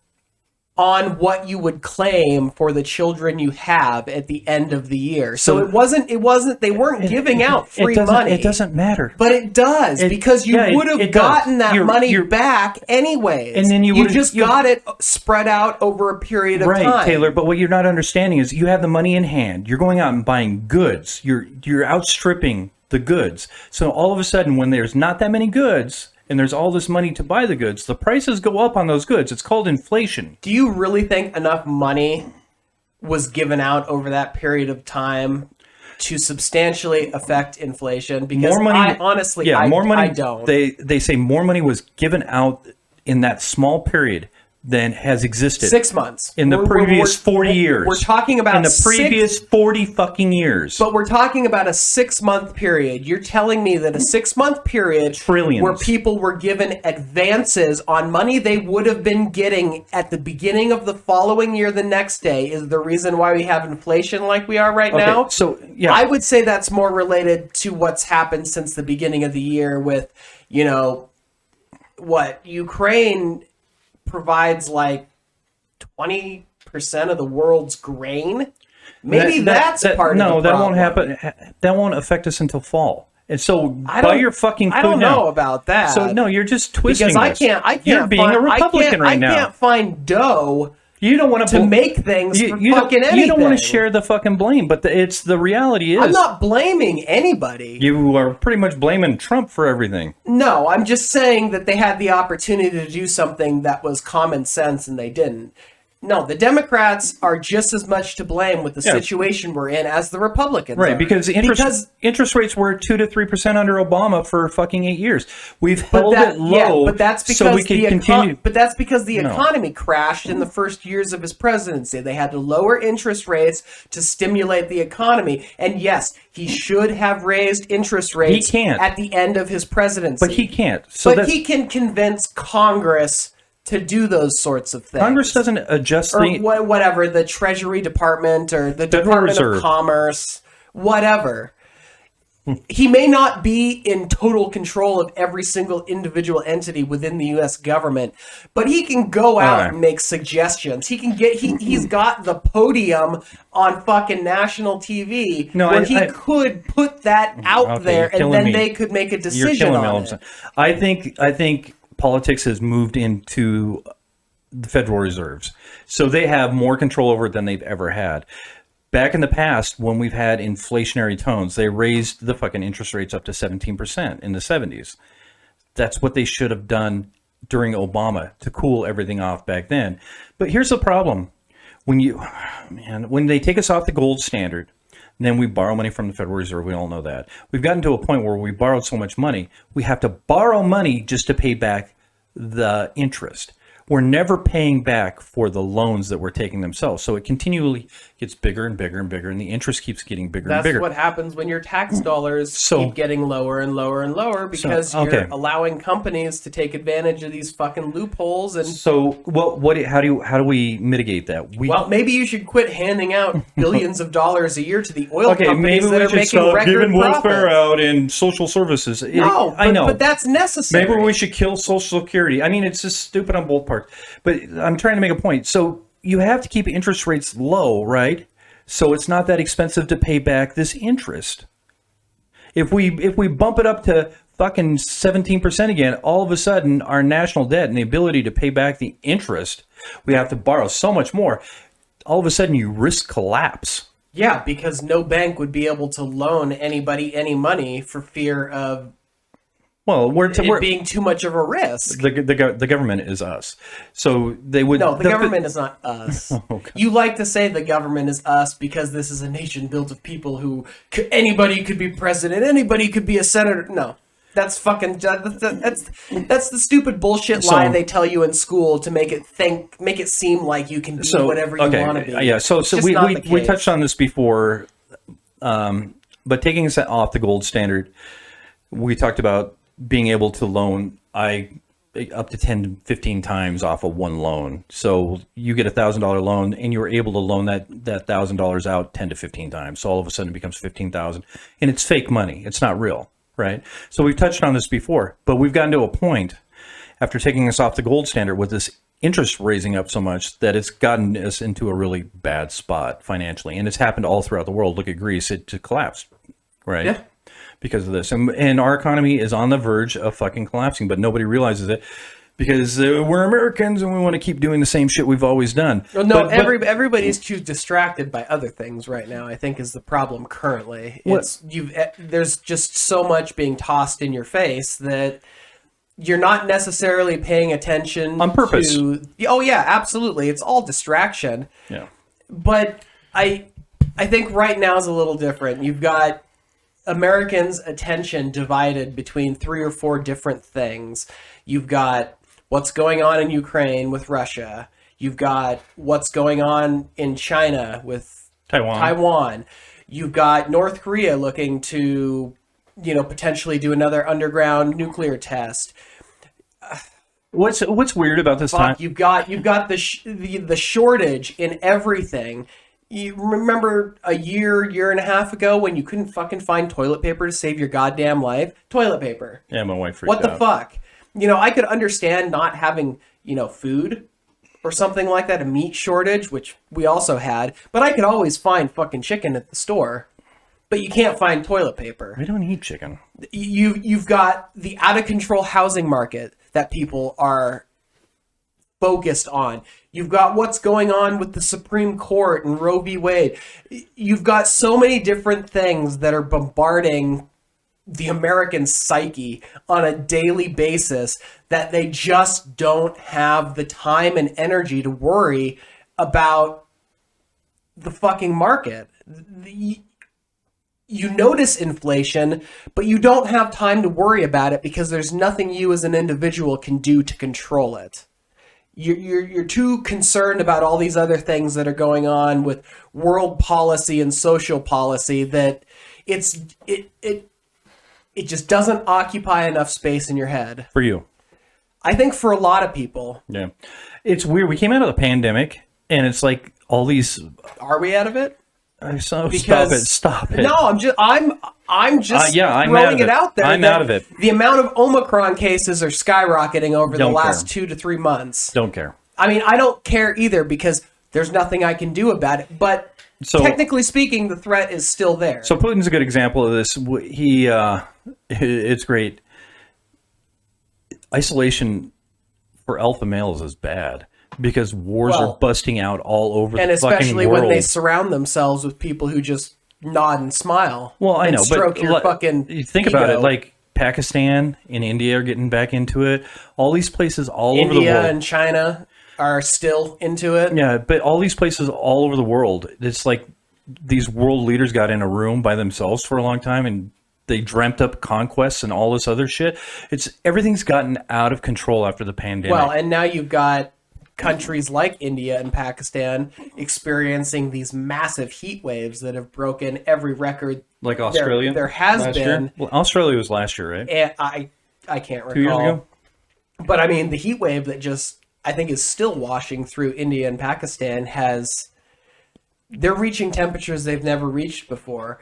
on what you would claim for the children you have at the end of the year. So it wasn't they weren't giving out free money. It doesn't matter. But it does, because you yeah, would have it does. gotten that money You're- back anyways. And then you would've- just got it spread out over a period of Right, time. Taylor, but what you're not understanding is you have the money in hand. You're going out and buying goods. You're outstripping the goods. So all of a sudden, when there's not that many goods and there's all this money to buy the goods, the prices go up on those goods. It's called inflation. Do you really think enough money was given out over that period of time to substantially affect inflation? Because More money, I honestly, more money. I don't. They say more money was given out in that small period than has existed 6 months. in the previous 40 years. We're talking about in the previous 40 fucking years. But we're talking about a 6 month period. You're telling me that a 6 month period Trillions. where people were given advances on money they would have been getting at the beginning of the following year the next day is the reason why we have inflation like we are right now? so, yeah. I would say that's more related to what's happened since the beginning of the year with, what Ukraine provides like 20% of the world's grain. Maybe that's part of the No, that won't problem. happen. That won't affect us until fall. And so I buy don't- your fucking food I don't now. know about that. So no, you're just twisting because I this. can't. You're being find, a Republican right I now. can't find dough You don't want to make things for fucking anything. You don't want to share the fucking blame, but it's the reality is. I'm not blaming anybody. You are pretty much blaming Trump for everything. No, I'm just saying that they had the opportunity to do something that was common sense and they didn't. No, the Democrats are just as much to blame with the Yeah. situation we're in as the Republicans Right, are. because interest rates were 2 to 3% under Obama for fucking 8 years. We've held it low, but that's because so we can continue. But that's because the No. economy crashed in the first years of his presidency. They had to lower interest rates to stimulate the economy. And yes, he should have raised interest rates can't. at the end of his presidency. But he can't. So But that's, he can convince Congress to do those sorts of things. Congress doesn't adjust or the. whatever, the Treasury Department or the Federal Department Reserve. of Commerce, whatever. He may not be in total control of every single individual entity within the U.S. government, but he can go out Alright. and make suggestions. He can get he's got the podium on fucking national TV No, where I- he I- could put that out Okay, there, you're and killing then me. they could make a You're decision killing me all on of a it. sudden. I think politics has moved into the Federal Reserves, so they have more control over it than they've ever had. Back in the past, when we've had inflationary tones, they raised the fucking interest rates up to 17% in the 70s. That's what they should have done during Obama to cool everything off back then. But here's the problem. When they take us off the gold standard, and then we borrow money from the Federal Reserve, we all know that. We've gotten to a point where we borrowed so much money, we have to borrow money just to pay back the interest. We're never paying back for the loans that we're taking themselves. So it continually gets bigger and bigger and bigger, and the interest keeps getting bigger and That's bigger. what happens when your tax dollars So- keep getting lower and lower and lower because okay. you're allowing companies to take advantage of these fucking loopholes. And So how do we mitigate that? well, maybe you should quit handing out billions of dollars a year to the oil Okay, companies maybe that we are should making stop record giving welfare profits. out and social services. No, I know, but that's necessary. maybe we should kill Social Security. I mean, it's just stupid on both parts. But I'm trying to make a point. So you have to keep interest rates low, right? So it's not that expensive to pay back this interest. If we bump it up to fucking 17% again, all of a sudden our national debt and the ability to pay back the interest, we have to borrow so much more. All of a sudden you risk collapse. Yeah, because no bank would be able to loan anybody any money for fear of Well, it being too much of a risk. the government is us, so they would. No, the government is not us. Okay. You like to say the government is us because this is a nation built of people who anybody could be president, anybody could be a senator. No, that's fucking that's the stupid bullshit lie So- they tell you in school to make it seem like you can be whatever you want to be. Yeah, so It's just we not the we case. touched on this before, but taking us off the gold standard, we talked about being able to loan up to 10 to 15 times off of one loan. So you get $1,000 loan and you're able to loan that $1,000 out 10 to 15 times. So all of a sudden it becomes 15,000, and it's fake money. It's not real, right? So we've touched on this before, but we've gotten to a point after taking us off the gold standard with this interest raising up so much that it's gotten us into a really bad spot financially, and it's happened all throughout the world. Look at Greece; it just collapsed, right? Yeah. Because of this, and our economy is on the verge of fucking collapsing, but nobody realizes it because we're Americans and we want to keep doing the same shit we've always done. Well, no, But- everybody's too distracted by other things right now. I think is the problem currently. It's there's just so much being tossed in your face that you're not necessarily paying attention On purpose. Oh yeah, absolutely. It's all distraction. yeah. But I think right now is a little different. You've got Americans' attention divided between 3 or 4 different things. You've got what's going on in Ukraine with Russia. You've got what's going on in China with Taiwan. You've got North Korea looking to, potentially do another underground nuclear test. What's weird about this time? Fuck, you've got the shortage in everything. You remember a year and a half ago when you couldn't fucking find toilet paper to save your goddamn life? Toilet paper. Yeah, my wife freaked What the out. fuck? I could understand not having, food or something like that, a meat shortage, which we also had, but I could always find fucking chicken at the store. But you can't find toilet paper. We don't eat chicken. You've got the out of control housing market that people are focused on. You've got what's going on with the Supreme Court and Roe v. Wade. You've got so many different things that are bombarding the American psyche on a daily basis that they just don't have the time and energy to worry about the fucking market. You notice inflation, but you don't have time to worry about it because there's nothing you as an individual can do to control it. You're too concerned about all these other things that are going on with world policy and social policy that it just doesn't occupy enough space in your head. For you. I think for a lot of people. Yeah. It's weird. We came out of the pandemic and it's like all these Are we out of it? Stop it. No, I'm just I'm out throwing of it out there. I'm that out of it. The amount of Omicron cases are skyrocketing over the Don't last care. 2 to 3 months. Don't care. I memean, I don't care either because there's nothing I can do about it. But So- technically speaking, the threat is still there. So Putin's a good example of this. It's great. Isolation for alpha males is bad because wars Well, are busting out all over and the fucking especially world. when they surround themselves with people who just nod and smile. Well, I and know, stroke but your fucking you think about it, ego. like Pakistan and India are getting back into it. All these places all over the India world. and China are still into it. Yeah, but all these places all over the world, it's like these world leaders got in a room by themselves for a long time and they dreamt up conquests and all this other shit. Everything's gotten out of control after the pandemic. Well, and now you've got countries like India and Pakistan experiencing these massive heat waves that have broken every record. like Australia. there has last been. year? Well, Australia was last year, right? And I can't recall. 2 years ago? But I mean, the heat wave that just I think is still washing through India and Pakistan they're reaching temperatures they've never reached before.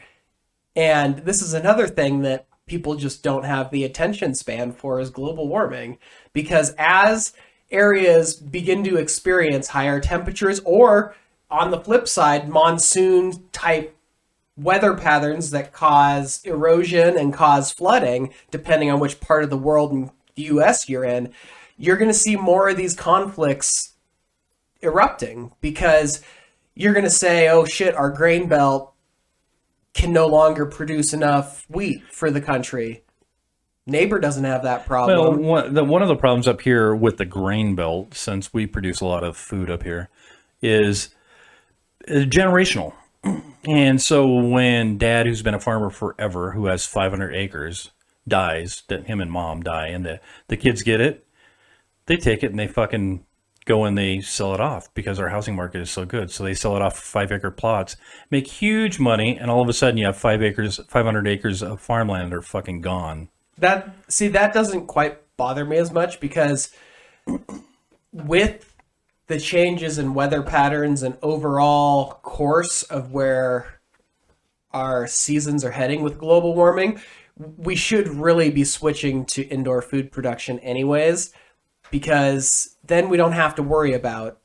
And this is another thing that people just don't have the attention span for is global warming. Because as areas begin to experience higher temperatures or on the flip side, monsoon type weather patterns that cause erosion and cause flooding, depending on which part of the world and the US you're in, you're going to see more of these conflicts erupting because you're going to say, oh shit, our grain belt can no longer produce enough wheat for the country. Neighbor doesn't have that problem. Well, one of the problems up here with the grain belt, since we produce a lot of food up here, is generational. And so when dad, who's been a farmer forever, who has 500 acres, dies, that him and mom die, and the kids get it, they take it and they fucking go and they sell it off because our housing market is so good. So they sell it off for 5-acre plots, make huge money, and all of a sudden you have 500 acres of farmland are fucking gone. That doesn't quite bother me as much because with the changes in weather patterns and overall course of where our seasons are heading with global warming, we should really be switching to indoor food production anyways. because then we don't have to worry about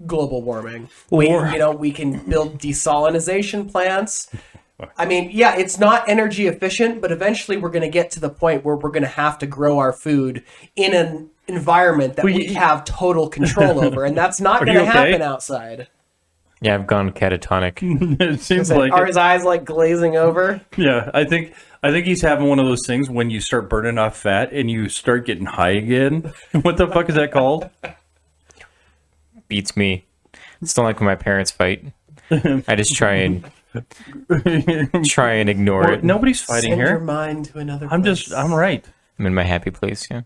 global warming. We can build desalination plants. I mean, yeah, it's not energy efficient, but eventually we're going to get to the point where we're going to have to grow our food in an environment that we have total control over, and that's not going to happen outside. Yeah, I've gone catatonic. It seems Are like his eyes like glazing over? yeah. I think he's having one of those things when you start burning off fat and you start getting high again. What the fuck is that called? Beats me. It's not like when my parents fight. I just try and ignore Well, it. nobody's fighting Send your here. mind to another I'm place. right. I'm in my happy place. Yeah.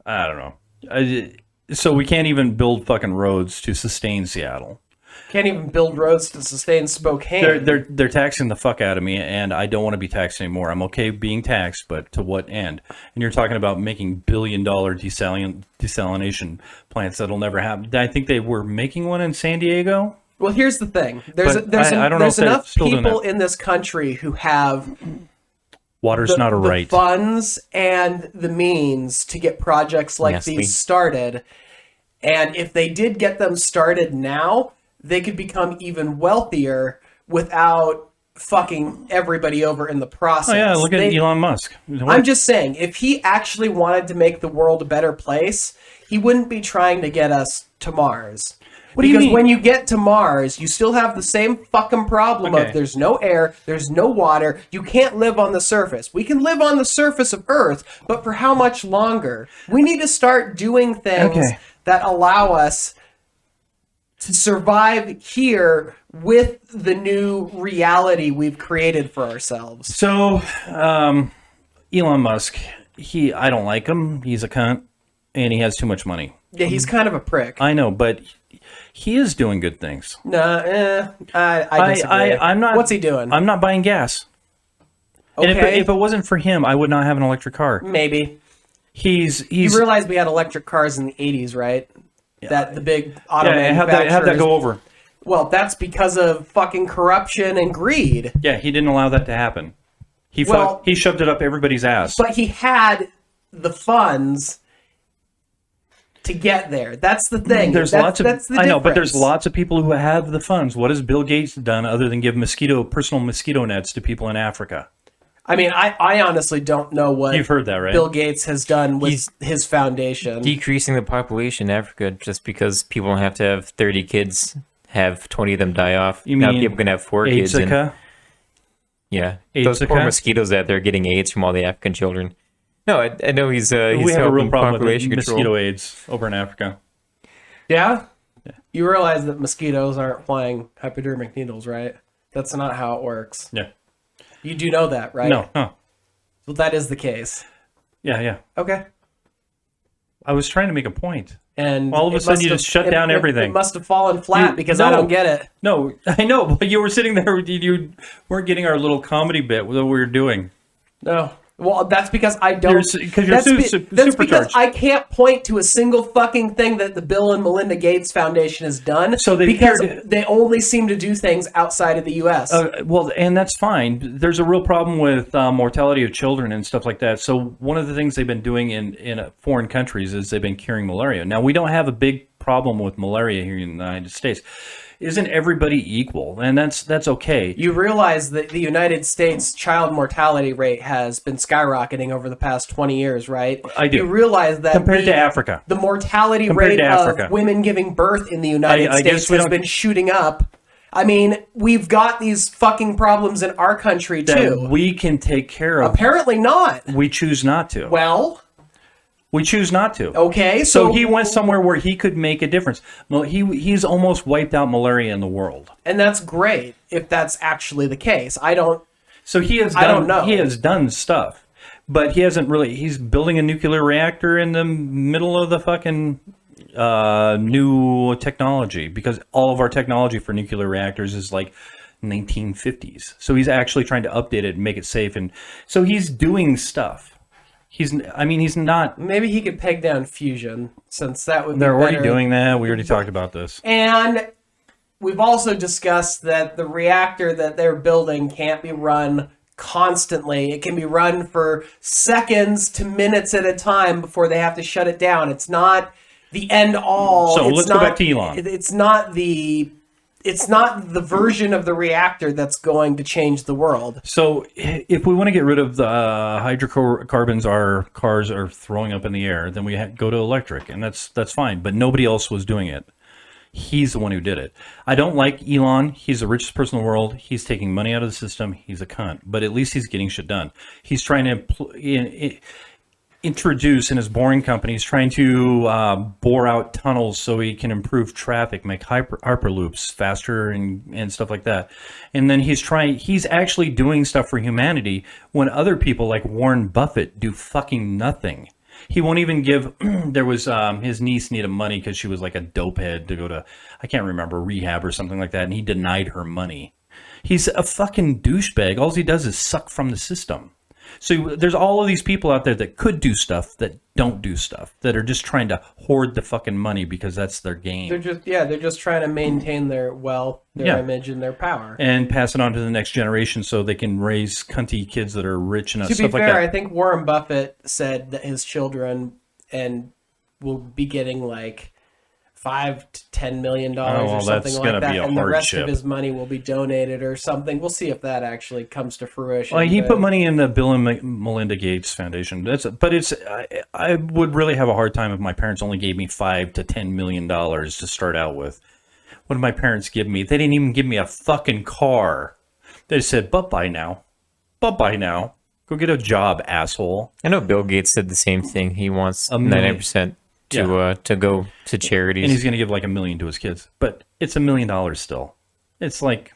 I don't know. So we can't even build fucking roads to sustain Seattle. Can't even build roads to sustain Spokane. They're taxing the fuck out of me, and I don't want to be taxed anymore. I'm okay being taxed, but to what end? And you're talking about making billion-dollar desalination plants that'll never happen. I think they were making one in San Diego. Well, here's the thing. There's But I don't know if they're enough still doing people that. in this country who have Water's not a the right. funds and the means to get projects like Nestle. these started. And if they did get them started now, they could become even wealthier without fucking everybody over in the process. Oh yeah, look at Elon Musk. I'm just saying, if he actually wanted to make the world a better place, he wouldn't be trying to get us to Mars. What do you Because mean? when you get to Mars, you still have the same fucking problem Okay. of there's no air, there's no water, you can't live on the surface. We can live on the surface of Earth, but for how much longer? We need to start doing things Okay. that allow us to survive here with the new reality we've created for ourselves. So, Elon Musk, I don't like him. He's a cunt, and he has too much money. Yeah, he's kind of a prick. I know, but he is doing good things. Nah, I disagree. I'm not. What's he doing? I'm not buying gas. And Okay, if it wasn't for him, I would not have an electric car. maybe. He's You realize we had electric cars in the 80s, right? That the big auto yeah. How'd manufacturers. that go over? Well, that's because of fucking corruption and greed. Yeah, he didn't allow that to happen. He Well- he shoved it up everybody's ass. But he had the funds to get there. That's the thing. There's that's, lots of that's the I know, but there's difference. lots of people who have the funds. What has Bill Gates done other than give personal mosquito nets to people in Africa? I mean, I honestly don't know what You've heard that, right? Bill Gates has done with his foundation. Decreasing the population in Africa just because people don't have to have 30 kids, have 20 of them die off. You Now mean people can have 4 kids. And, AIDSica? yeah. Those poor AIDSica? mosquitoes out there getting AIDS from all the African children. No, I know he's We have a real helping problem with population mosquito control. AIDS over in Africa. Yeah? You realize that mosquitoes aren't flying hypodermic needles, right? That's not how it works. Yeah. You do know that, right? No. Huh. Well, that is the case. Yeah. Okay. I was trying to make a point. And All of a it sudden must you have- just shut down everything. It must have fallen flat because I no. don't get it. No, I know, but you were sitting there. You weren't getting our little comedy bit that we were doing. No. Well, that's because I don't. Because you're that's that's because supercharged. I can't point to a single fucking thing that the Bill and Melinda Gates Foundation has done. So they because appeared- they only seem to do things outside of the U.S. Well, and that's fine. There's a real problem with mortality of children and stuff like that. So one of the things they've been doing in foreign countries is they've been curing malaria. Now, we don't have a big problem with malaria here in the United States. Isn't everybody equal? And that's okay. You realize that the United States child mortality rate has been skyrocketing over the past 20 years, right? I do. You realize that Compared to Africa. the mortality Compared rate to Africa. of women giving birth in the United I guess States we has don't- been shooting up. I mean, we've got these fucking problems in our country That too. we can take care of. Apparently not. We choose not to. Well, We choose not to. okay, So he went somewhere where he could make a difference. Well, he's almost wiped out malaria in the world. and that's great if that's actually the case. I don't. So he has I done, don't know. he has done stuff, but he hasn't really. He's building a nuclear reactor in the middle of the fucking new technology, because all of our technology for nuclear reactors is like 1950s. So he's actually trying to update it and make it safe, and so he's doing stuff. He's not. Maybe he could peg down fusion, since that would be They're already better. doing that. We already talked about this. And we've also discussed that the reactor that they're building can't be run constantly. It can be run for seconds to minutes at a time before they have to shut it down. It's not the end all. So It's let's go back to Elon. It's not the version of the reactor that's going to change the world. So if we want to get rid of the hydrocarbons our cars are throwing up in the air, then we go to electric, and that's fine. But nobody else was doing it. He's the one who did it. I don't like Elon. He's the richest person in the world. He's taking money out of the system. He's a cunt. But at least he's getting shit done. He's trying to introduce in his boring company, he's trying to bore out tunnels so he can improve traffic, make hyperloops faster and stuff like that. And then he's actually doing stuff for humanity when other people like Warren Buffett do fucking nothing. He won't even give, there was, his niece needed money because she was like a dope head to go to, I can't remember, rehab or something like that, and he denied her money. He's a fucking douchebag. All he does is suck from the system. So there's all of these people out there that could do stuff that don't do stuff, that are just trying to hoard the fucking money because that's their game. They're just trying to maintain their wealth, their image, and their power. And pass it on to the next generation so they can raise cunty kids that are rich and To be stuff fair, like that. I think Warren Buffett said that his children will be getting like $5 to $10 million or something that's like gonna that, be a and the rest hardship. of his money will be donated or something. We'll see if that actually comes to fruition. Well, he but- put money in the Bill and Melinda Gates Foundation. I would really have a hard time if my parents only gave me $5 to $10 million to start out with. What did my parents give me? They didn't even give me a fucking car. They said, "Bye now, bye now. Go get a job, asshole." I know Bill Gates said the same thing. He wants million. 90% Yeah. to go to charities. And he's going to give like $1 million to his kids, but it's $1 million still. It's like,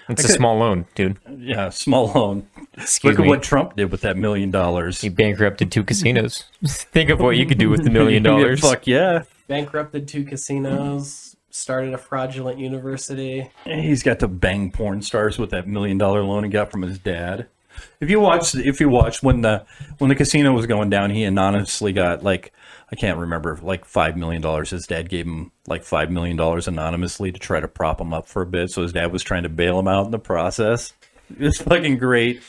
It's a small loan, dude. yeah, small loan. Excuse Look me. at what Trump did with that $1 million. He bankrupted 2 casinos. Think of what you could do with $1 million. Yeah, fuck yeah. bankrupted 2 casinos, started a fraudulent university. He's got to bang porn stars with that $1 million loan he got from his dad. If you watch when the casino was going down, he anonymously got like, I can't remember, like $5 million. His dad gave him like $5 million anonymously to try to prop him up for a bit. So his dad was trying to bail him out in the process. It's fucking great.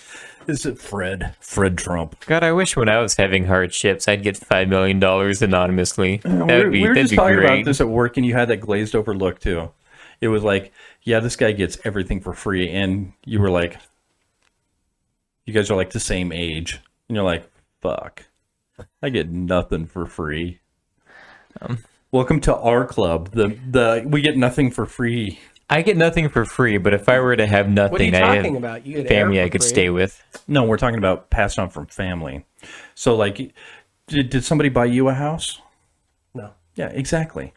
This is Fred Trump. God, I wish when I was having hardships, I'd get $5 million anonymously. We were That'd just be talking great. about this at work, and you had that glazed over look too. It was like, yeah, this guy gets everything for free, and you were like, you guys are like the same age, and you're like, fuck, I get nothing for free. Welcome to our club. We get nothing for free. I get nothing for free, but if I were to have What are you nothing, I talking have about? You get family air I for could free. stay with. No, we're talking about passed on from family. So like, did somebody buy you a house? No, Yeah, exactly.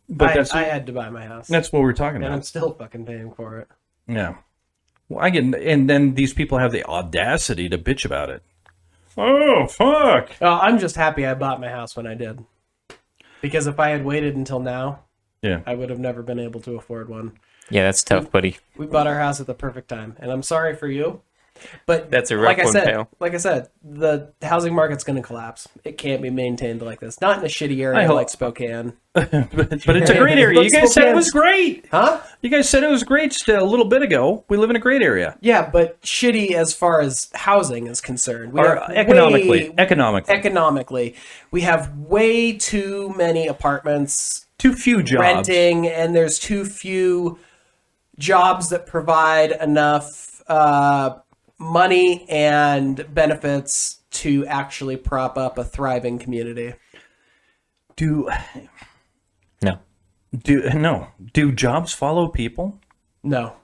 But I had to buy my house, that's what we're talking and I'm about. still fucking paying for it. Yeah. Well, and then these people have the audacity to bitch about it. Oh, fuck. I'm just happy I bought my house when I did, because if I had waited until now, Yeah. I would have never been able to afford one. Yeah, that's tough, buddy. We bought our house at the perfect time, and I'm sorry for you, but That's a rough like I one, said, pal. like I said, the housing market's going to collapse. It can't be maintained like this. Not in a shitty I area hope- like Spokane, But it's a great area. You guys said it was great. huh? You guys said it was great just a little bit ago. We live in a great area. Yeah, but shitty as far as housing is concerned. We Or have economically, we have way too many apartments Too few jobs. renting, and there's too few jobs that provide enough money and benefits to actually prop up a thriving community. Do No. jobs follow people? No.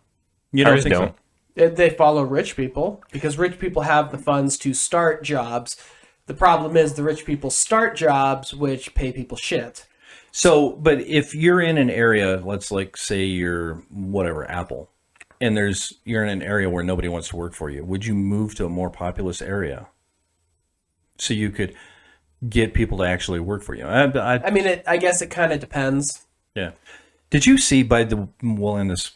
You don't Ours think don't. They follow rich people because rich people have the funds to start jobs. The problem is the rich people start jobs which pay people shit. So, but if you're in an area, let's like say you're whatever, Apple, and you're in an area where nobody wants to work for you, would you move to a more populous area so you could get people to actually work for you? I mean, I guess it kind of depends. Yeah. Did you see we'll end this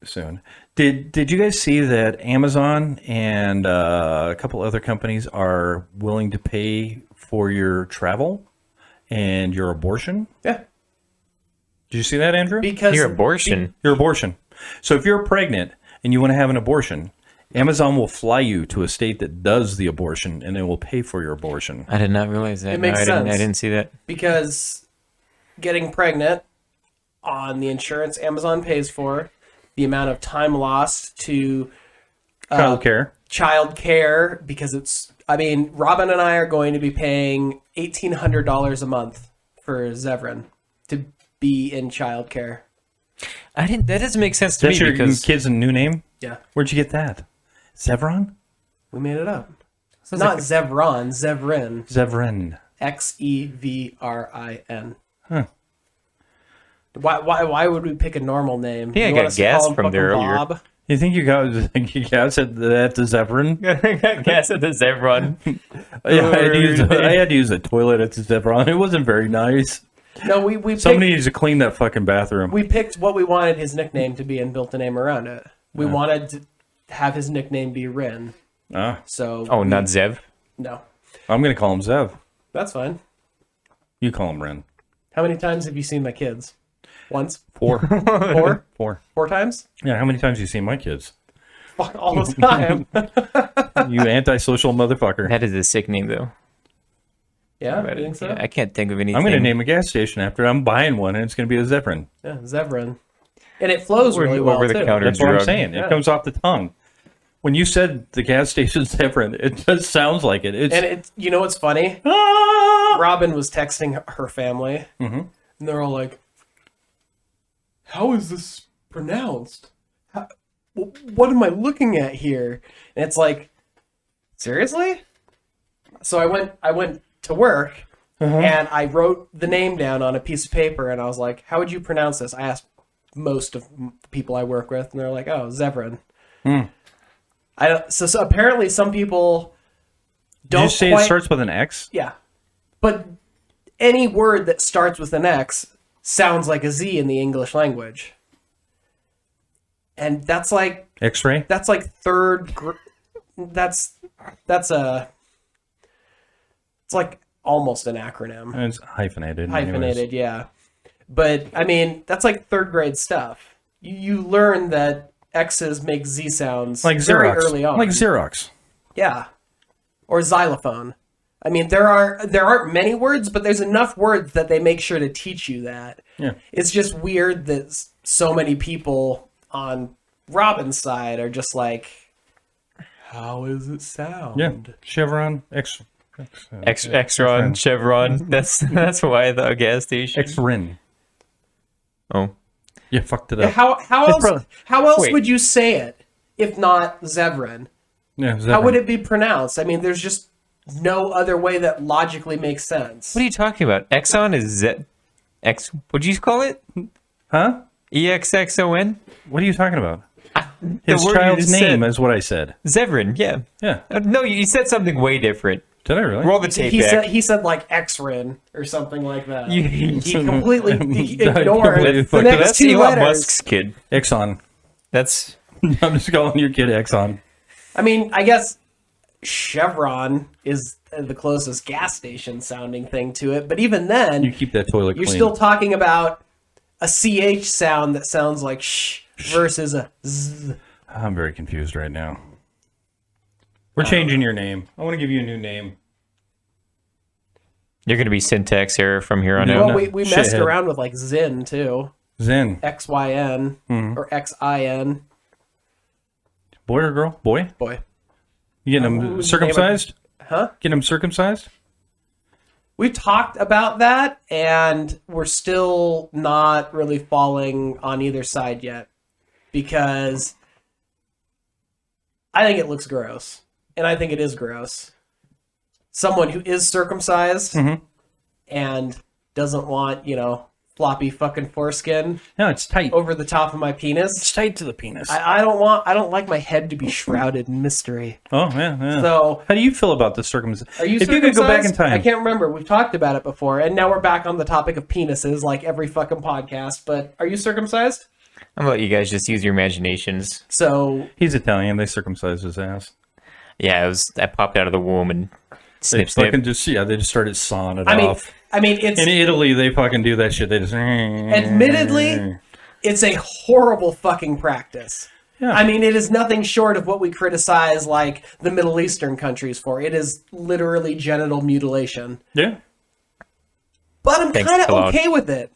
soon. Did you guys see that Amazon and a couple other companies are willing to pay for your travel and your abortion? Yeah. Did you see that, Andrew? Because Your abortion. Your abortion. So if you're pregnant and you want to have an abortion Amazon will fly you to a state that does the abortion, and they will pay for your abortion. I did not realize that. It makes I sense. didn't see that. Because getting pregnant on the insurance Amazon pays for, the amount of time lost to Child care. child care, because it's, I mean, Robin and I are going to be paying $1,800 a month for Zevran to be in child care. That doesn't make sense to That's me your because kid's new name? Yeah, Where'd you get that? Zevron? we made it up. Not Zevron, Zevrin. Zevran. Xevrin. Huh. Why would we pick a normal name? think I You got want us to gas call him from there fucking earlier. Bob? You think you guys said that to Zevran? gas at the Zevron. Yeah, I had to use the toilet at the Zevron. It wasn't very nice. No, we Somebody picked, needs to clean that fucking bathroom. we picked what we wanted his nickname to be and built a name around it. We wanted to have his nickname be Rin. Ah, So Oh, not Zev. no, I'm going to call him Zev. that's fine. You call him Ren. How many times have you seen my kids? Once? 4. Four? 4. 4 times? Yeah, how many times have you seen my kids? Fuck, all the time. You antisocial motherfucker. That is a sick name, though. Yeah, But, you think so? yeah, I can't think of anything. I'm going to name a gas station after it. I'm buying one, and it's going to be a Zevran. Yeah, Zevran. And it flows really well, over the too. counter That's what I'm drug. saying. Yeah. It comes off the tongue. When you said the gas station's Zevran, it just sounds like it. It's And it, you know what's funny? ah! Robin was texting her family, and they're all like, "How is this pronounced? What am I looking at here?" And it's like, seriously? So I went to work, and I wrote the name down on a piece of paper, and I was like, "How would you pronounce this?" I asked most of the people I work with, and they're like, "Oh, Zevran." I don't, so apparently some people Did don't you say quite, it starts with an X? yeah, but any word that starts with an X sounds like a Z in the English language, and that's like X-ray? third. That's a. It's like almost an acronym. It's hyphenated. Hyphenated, yeah. But I mean, that's like third grade stuff. You learn that X's make Z sounds Like very Xerox. early on. Like Xerox. Yeah. Or xylophone. I mean, there aren't many words, but there's enough words that they make sure to teach you that. Yeah. It's just weird that so many people on Robin's side are just like, how does it sound? Yeah. Chevron. Exron, Chevron. That's why the gas station. X-Rin. Oh, You fucked it Yeah, up. how else probably- how else Wait. would you say it if not Zevran? Yeah, How would it be pronounced? I mean, there's just no other way that logically makes sense. what are you talking about? Exxon is Z. X. What'd you call it? Huh? EXXON. What are you talking about? The His word you child's just name said. is what I said. Zevran. Yeah. Yeah. No, you said something way different. Did I really? Roll the tape He back. said like Xrin or something like that. You- He completely ignored completely the fucked it next up. That's two Elon letters. Musk's kid. Exxon. That's I'm just calling your kid Exxon. I mean, I guess Chevron is the closest gas station sounding thing to it, but even then, You keep that toilet you're clean. still talking about a CH sound that sounds like sh versus a z. I'm very confused right now. We're changing your name. I want to give you a new name. you're going to be syntax error from here on No, out. Well, we messed shithead. around with like Zin too. Zen. XYN or XIN. Boy or girl? Boy? Boy. You getting What him was the name of- circumcised? Huh? Getting him circumcised? We talked about that, and we're still not really falling on either side yet because I think it looks gross, and I think it is gross. Someone who is circumcised and doesn't want, floppy fucking foreskin No, it's tight. over the top of my penis. It's tight to the penis. I don't like my head to be shrouded in mystery. Oh, yeah. So, How do you feel about the circumcision? are you If you could go back in circumcised? time. I can't remember. We've talked about it before, and now we're back on the topic of penises, like every fucking podcast. But are you circumcised? I'm going to let you guys just use your imaginations. So, He's Italian. They circumcised his ass. Yeah, I popped out of the womb and They snip, fucking snip. they just started sawing it I mean, off. it's In Italy, they fucking do that shit. They just. admittedly, it's a horrible fucking practice. Yeah. I mean, it is nothing short of what we criticize like the Middle Eastern countries for. It is literally genital mutilation. Yeah. But I'm Thanks, kind of Claude. okay with it.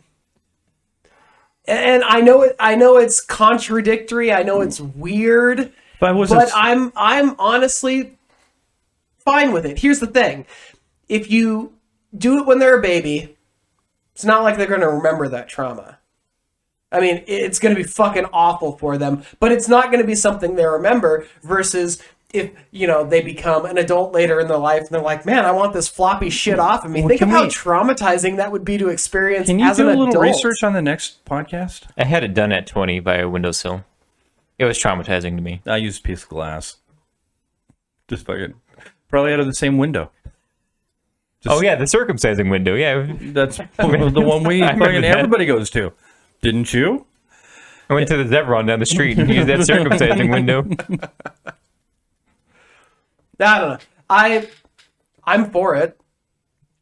And I know it's contradictory. I know it's weird. But I wasn't. But I'm honestly fine with it. Here's the thing. If you do it when they're a baby, it's not like they're going to remember that trauma. I mean, it's going to be fucking awful for them, but it's not going to be something they remember versus if, they become an adult later in their life and they're like, man, I want this floppy shit off of me. Think of how traumatizing that would be to experience Can you as do an a little adult. research on the next podcast? I had it done at 20 by a windowsill. It was traumatizing to me. I used a piece of glass. Just fucking probably out of the same window. Oh yeah, the circumcising window. Yeah, That's the one we I remember fucking that. everybody goes to. Didn't you? I went to the Zebron down the street and used that circumcising window. I don't know. I'm for it.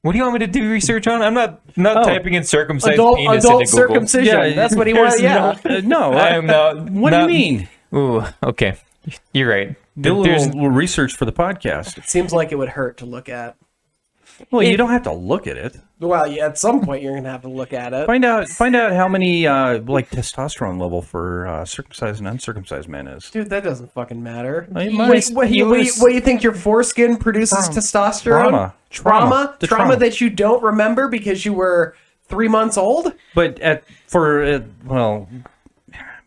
What do you want me to do research on? I'm not typing in circumcised Adult penis adult into Google. circumcision. That's what he wants. There's Yeah. No, I am not. what not- do you mean? Ooh, okay. You're right. Do a There's- little research for the podcast. It seems like it would hurt to look at. Well, you don't have to look at it. Well, yeah, at some point you're gonna have to look at it. Find out how many like testosterone level for circumcised and uncircumcised men is. Dude, that doesn't fucking matter. It Wait, might. what, you think your foreskin produces testosterone? Trauma. The Trauma trauma. that you don't remember because you were 3 months old? But well,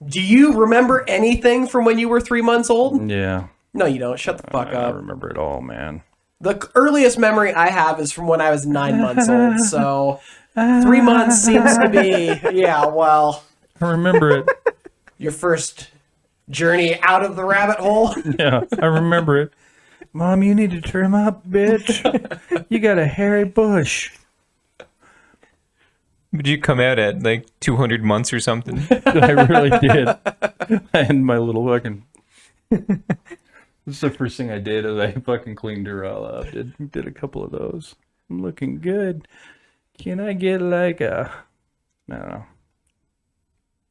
Do you remember anything from when you were 3 months old? yeah. No, you don't. Shut the fuck I up. remember it all, man. The earliest memory I have is from when I was 9 months old. So 3 months seems to be, yeah, well, I remember it. your first journey out of the rabbit hole. Yeah, I remember it. Mom, you need to trim up, bitch. You got a hairy bush. Did you come out at like 200 months or something? I really did. I had my little fucking. This is the first thing I did. Is I fucking cleaned her all up. Did a couple of those. I'm looking good. Can I get like a? I don't know.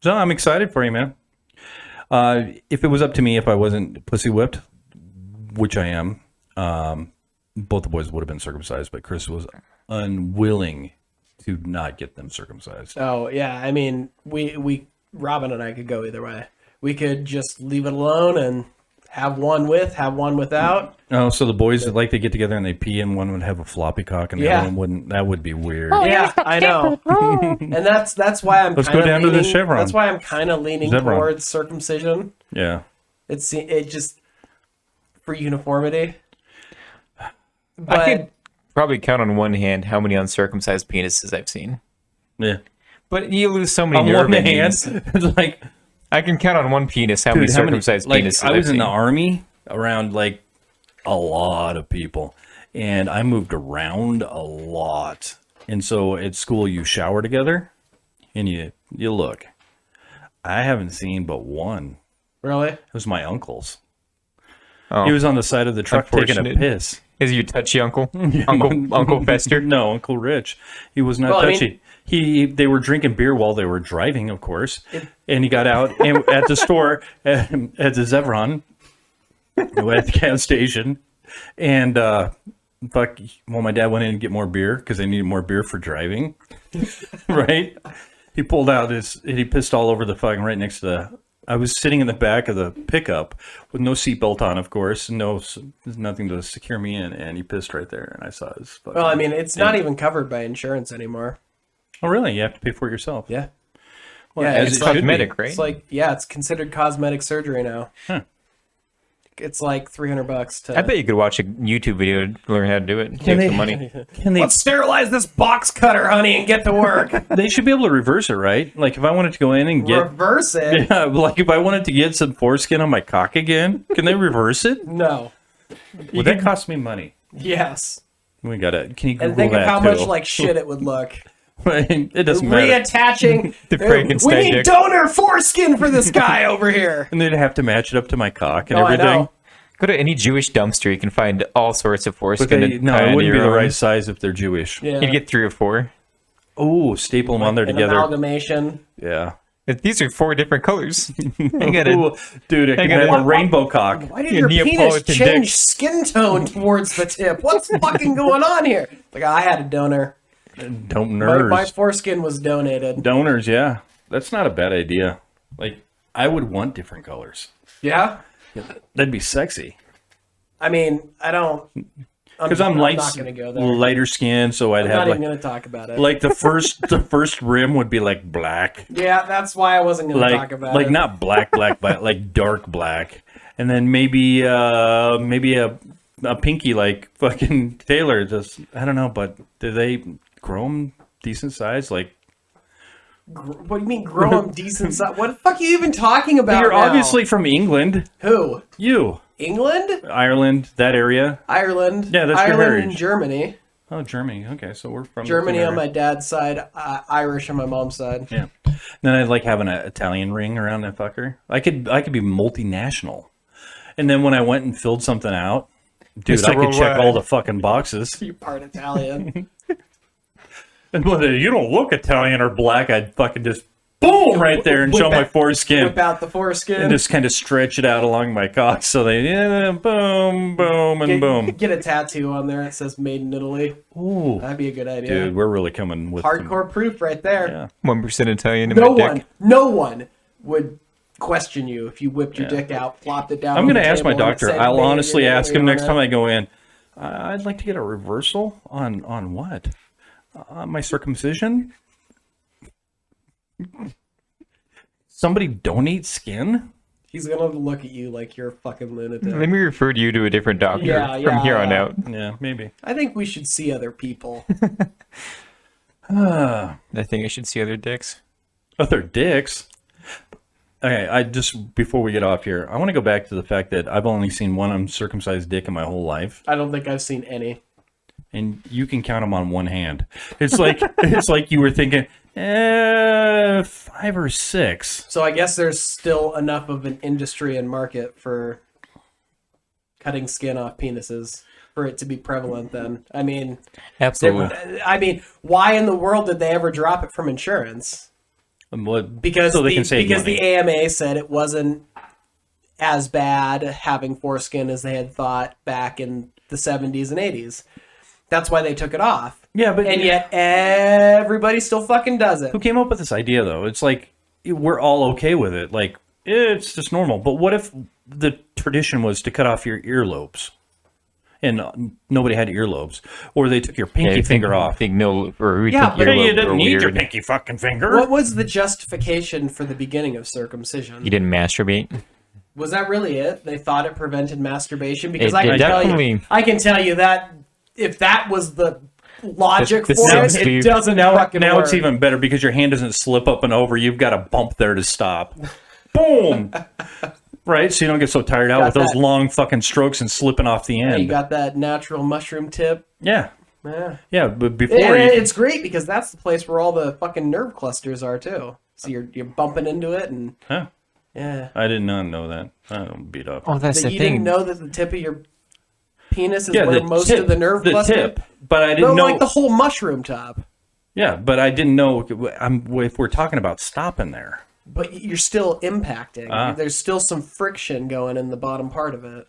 So I'm excited for you, man. If it was up to me, if I wasn't pussy whipped, which I am, both the boys would have been circumcised, but Chris was unwilling to not get them circumcised. Oh, yeah. I mean, we Robin and I could go either way. We could just leave it alone and have one with, have one without. Oh, so the boys that like to get together and they pee, and one would have a floppy cock and the Yeah. other one wouldn't. That would be weird. Yeah, I know. And that's why I'm Let's kinda go down to the leaning- Chevron. That's why I'm kind of leaning Chevron. towards circumcision. Yeah. It just for uniformity. I But could probably count on one hand how many uncircumcised penises I've seen. Yeah. But you lose so many On nerve one hand, endings. it's like, I can count on one penis how many dude, how many, circumcised like, penises I was I've in the seen. army around like a lot of people, and I moved around a lot. And so at school, you shower together, and you look. I haven't seen but one. really, It was my uncle's. Oh. He was on the side of the truck taking a Unfortunate. piss. Is your touchy uncle? Uncle Fester? No, Uncle Rich. He was not Well, I mean- touchy. They were drinking beer while they were driving, of course. And he got out and at the store at the Zevron, at the gas station, and my dad went in to get more beer because they needed more beer for driving. Right? He pulled out he pissed all over the fucking right next to I was sitting in the back of the pickup with no seatbelt on, of course, there's nothing to secure me in, and he pissed right there, and I saw his fucking... well, I mean, it's not even covered by insurance anymore. Oh, really? You have to pay for it yourself? Yeah, Well, yeah, as it's it should be. cosmetic, right? it's like it's considered cosmetic surgery now. Huh. It's like $300 to. I bet you could watch a YouTube video to learn how to do it. Save some money. Can they? Let's sterilize this box cutter, honey, and get to work. They should be able to reverse it, right? Like if I wanted to go in and get, Reverse it? yeah, like if I wanted to get some foreskin on my cock again, can they reverse it? No. Would that cost me money? Yes. We gotta. Can you Google And think that of how too? much like shit it would look. It doesn't matter. Reattaching. The Frankenstein we need dick. donor foreskin for this guy over here. And they'd have to match it up to my cock and Oh, I everything. know. Go to any Jewish dumpster. You can find all sorts of But foreskin. they, to no, tie it into wouldn't be your the right arms. size if they're Jewish. Yeah. You'd get 3 or 4. Oh, staple them on there An together. amalgamation. Yeah. These are 4 different colors. I got Ooh, it. dude, I can gotta- have a rainbow cock. Why did Your your penis Neapolitan change dick. skin tone towards the tip? What's fucking going on here? Like, I had a donor. Donors. My foreskin was donated. Donors, yeah. That's not a bad idea. Like, I would want different colors. Yeah? That'd be sexy. I mean, I don't... Because I'm light, not going to go there. lighter skin, so I'd I'm have not even like, going to talk about it. like the first rim would be like black. Yeah, that's why I wasn't going to talk Like about like it. not black, but like dark black. And then maybe a pinky like fucking Taylor. Just I don't know, but do they grow them decent size? Like What do you mean grow them decent size? What the fuck are you even talking about you're now? obviously from England. Who? You. England? Ireland, that area. Ireland? Yeah, that's your Ireland and heritage. Germany. Oh, Germany. Okay, so we're from the Germany same on my area. dad's side, Irish on my mom's side. Yeah. Then I'd like having an Italian ring around that fucker. I could be multinational. And then when I went and filled something out, dude, Mr. I could check Worldwide. all the fucking boxes. You part Italian. And whether you don't look Italian or black, I'd fucking just boom right there and show my foreskin. Whip out the foreskin. And just kind of stretch it out along my cock. So they, boom, boom, and boom. Get a tattoo on there that says "Made in Italy." Ooh, That'd be a good idea. dude, we're really coming with some- Hardcore proof right there. Yeah. 1% Italian in No my one, dick. no one would question you if you whipped your dick out, flopped it down. I'm on going to the ask my table, and doctor. said, I'll "Made in honestly ask him Italy" next on time it. I go in. I'd like to get a reversal on what? My circumcision? Somebody donate skin? He's gonna look at you like you're a fucking lunatic. Let me refer you to a different doctor Yeah, from here on yeah. out. Yeah, maybe. I think we should see other people. I think I should see other dicks. Other dicks. Okay, I just before we get off here, I want to go back to the fact that I've only seen one uncircumcised dick in my whole life, I don't think I've seen any. and you can count them on one hand. It's like it's like you were thinking, 5 or 6. So I guess there's still enough of an industry and market for cutting skin off penises for it to be prevalent. Then I mean, Absolutely. why in the world did they ever drop it from insurance? Because so they can save money. the AMA said it wasn't as bad having foreskin as they had thought back in the 70s and 80s. That's why they took it off. Yeah, but And yet everybody still fucking does it. who came up with this idea though? It's like we're all okay with it. Like it's just normal. But what if the tradition was to cut off your earlobes, and nobody had earlobes, or they took your pinky finger off? I think no, or we Yeah, think but earlobes You are didn't need your weird. pinky fucking finger. What was the justification for the beginning of circumcision? You didn't masturbate. Was that really it? They thought it prevented masturbation? Because It I can definitely- I can tell you that if that was the logic The for it, sounds it leave- doesn't fucking Now work. it's even better because your hand doesn't slip up and over. You've got a bump there to stop. Boom. Right, so you don't get so tired out Got with those that. long fucking strokes and slipping off the You end. got that natural mushroom tip. Yeah, Yeah. yeah. But before And you, it's great because that's the place where all the fucking nerve clusters are too. So you're bumping into it and huh? yeah. I did not know that. I don't beat up. Oh, that's That the you thing. didn't know that the tip of your penis is yeah, where the most tip, of the nerve the cluster. tip. But I No, didn't know. like the whole mushroom top. Yeah, but I didn't know. If we're talking about stopping there. But you're still impacting. Ah. There's still some friction going in the bottom part of it.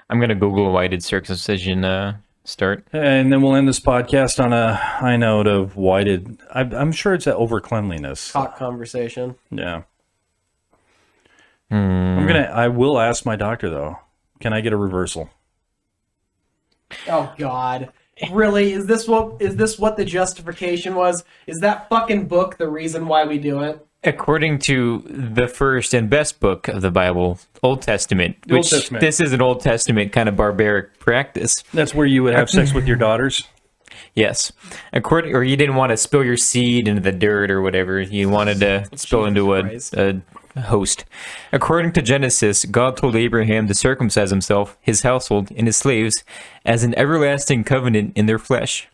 I'm gonna Google why did circumcision start. And then we'll end this podcast on a high note of why did I'm sure it's that over cleanliness. Cock conversation. Yeah. I will ask my doctor though. Can I get a reversal? Oh God. Really? Is this what the justification was? Is that fucking book the reason why we do it? According to the first and best book of the Bible, Old Testament, Old which Testament. this is an Old Testament kind of barbaric practice. That's where you would have sex with your daughters. Yes, or you didn't want to spill your seed into the dirt or whatever. You wanted to spill into Christ. a host. According to Genesis, God told Abraham to circumcise himself, his household, and his slaves as an everlasting covenant in their flesh.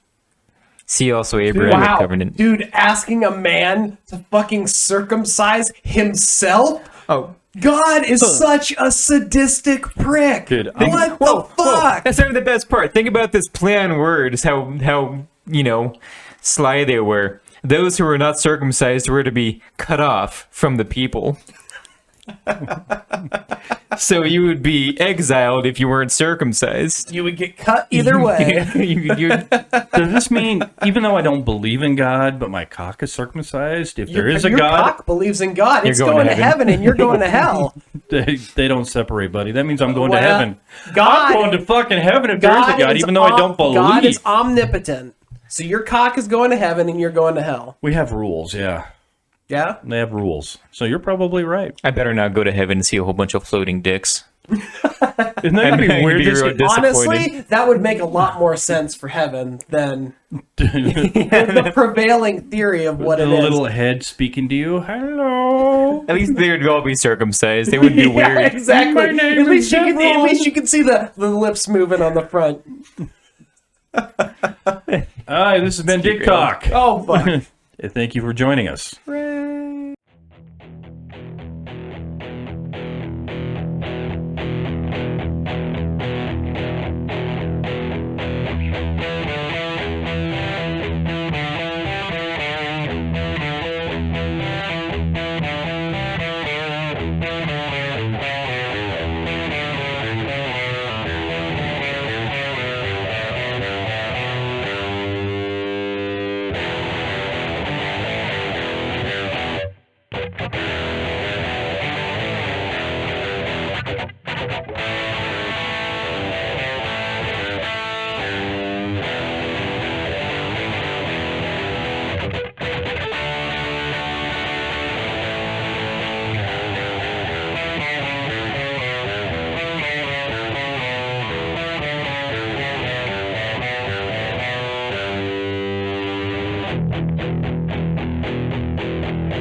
See also Abrahamic Wow, covenant. dude, asking a man to fucking circumcise himself? Oh, God is such a sadistic prick. Dude, what the fuck? that's not the best part. Think about this play on words, how sly they were. those who were not circumcised were to be cut off from the people. So you would be exiled if you weren't circumcised. You would get cut either way. Does this mean, even though I don't believe in God, but my cock is circumcised, if there is a your God, cock believes in God. You're It's going to heaven and you're going to hell. they don't separate, buddy. That means I'm going to Well, heaven. God, I'm going to fucking heaven if there is a God, is even though I don't believe. God is omnipotent. So your cock is going to heaven and you're going to hell. We have rules, yeah. Yeah? They have rules. So you're probably right. I better not go to heaven and see a whole bunch of floating dicks. Isn't that going to be I'd weird? be Just real get- Honestly, that would make a lot more sense for heaven than the prevailing theory of what a it is. little head speaking to you. Hello. At least they would all be circumcised. They wouldn't be Yeah, weird. exactly. My name At least, is you can, at Devil. least you can see the lips moving on the front. Hi, this has been Dick Talk. Oh, fuck. Thank you for joining us. Right.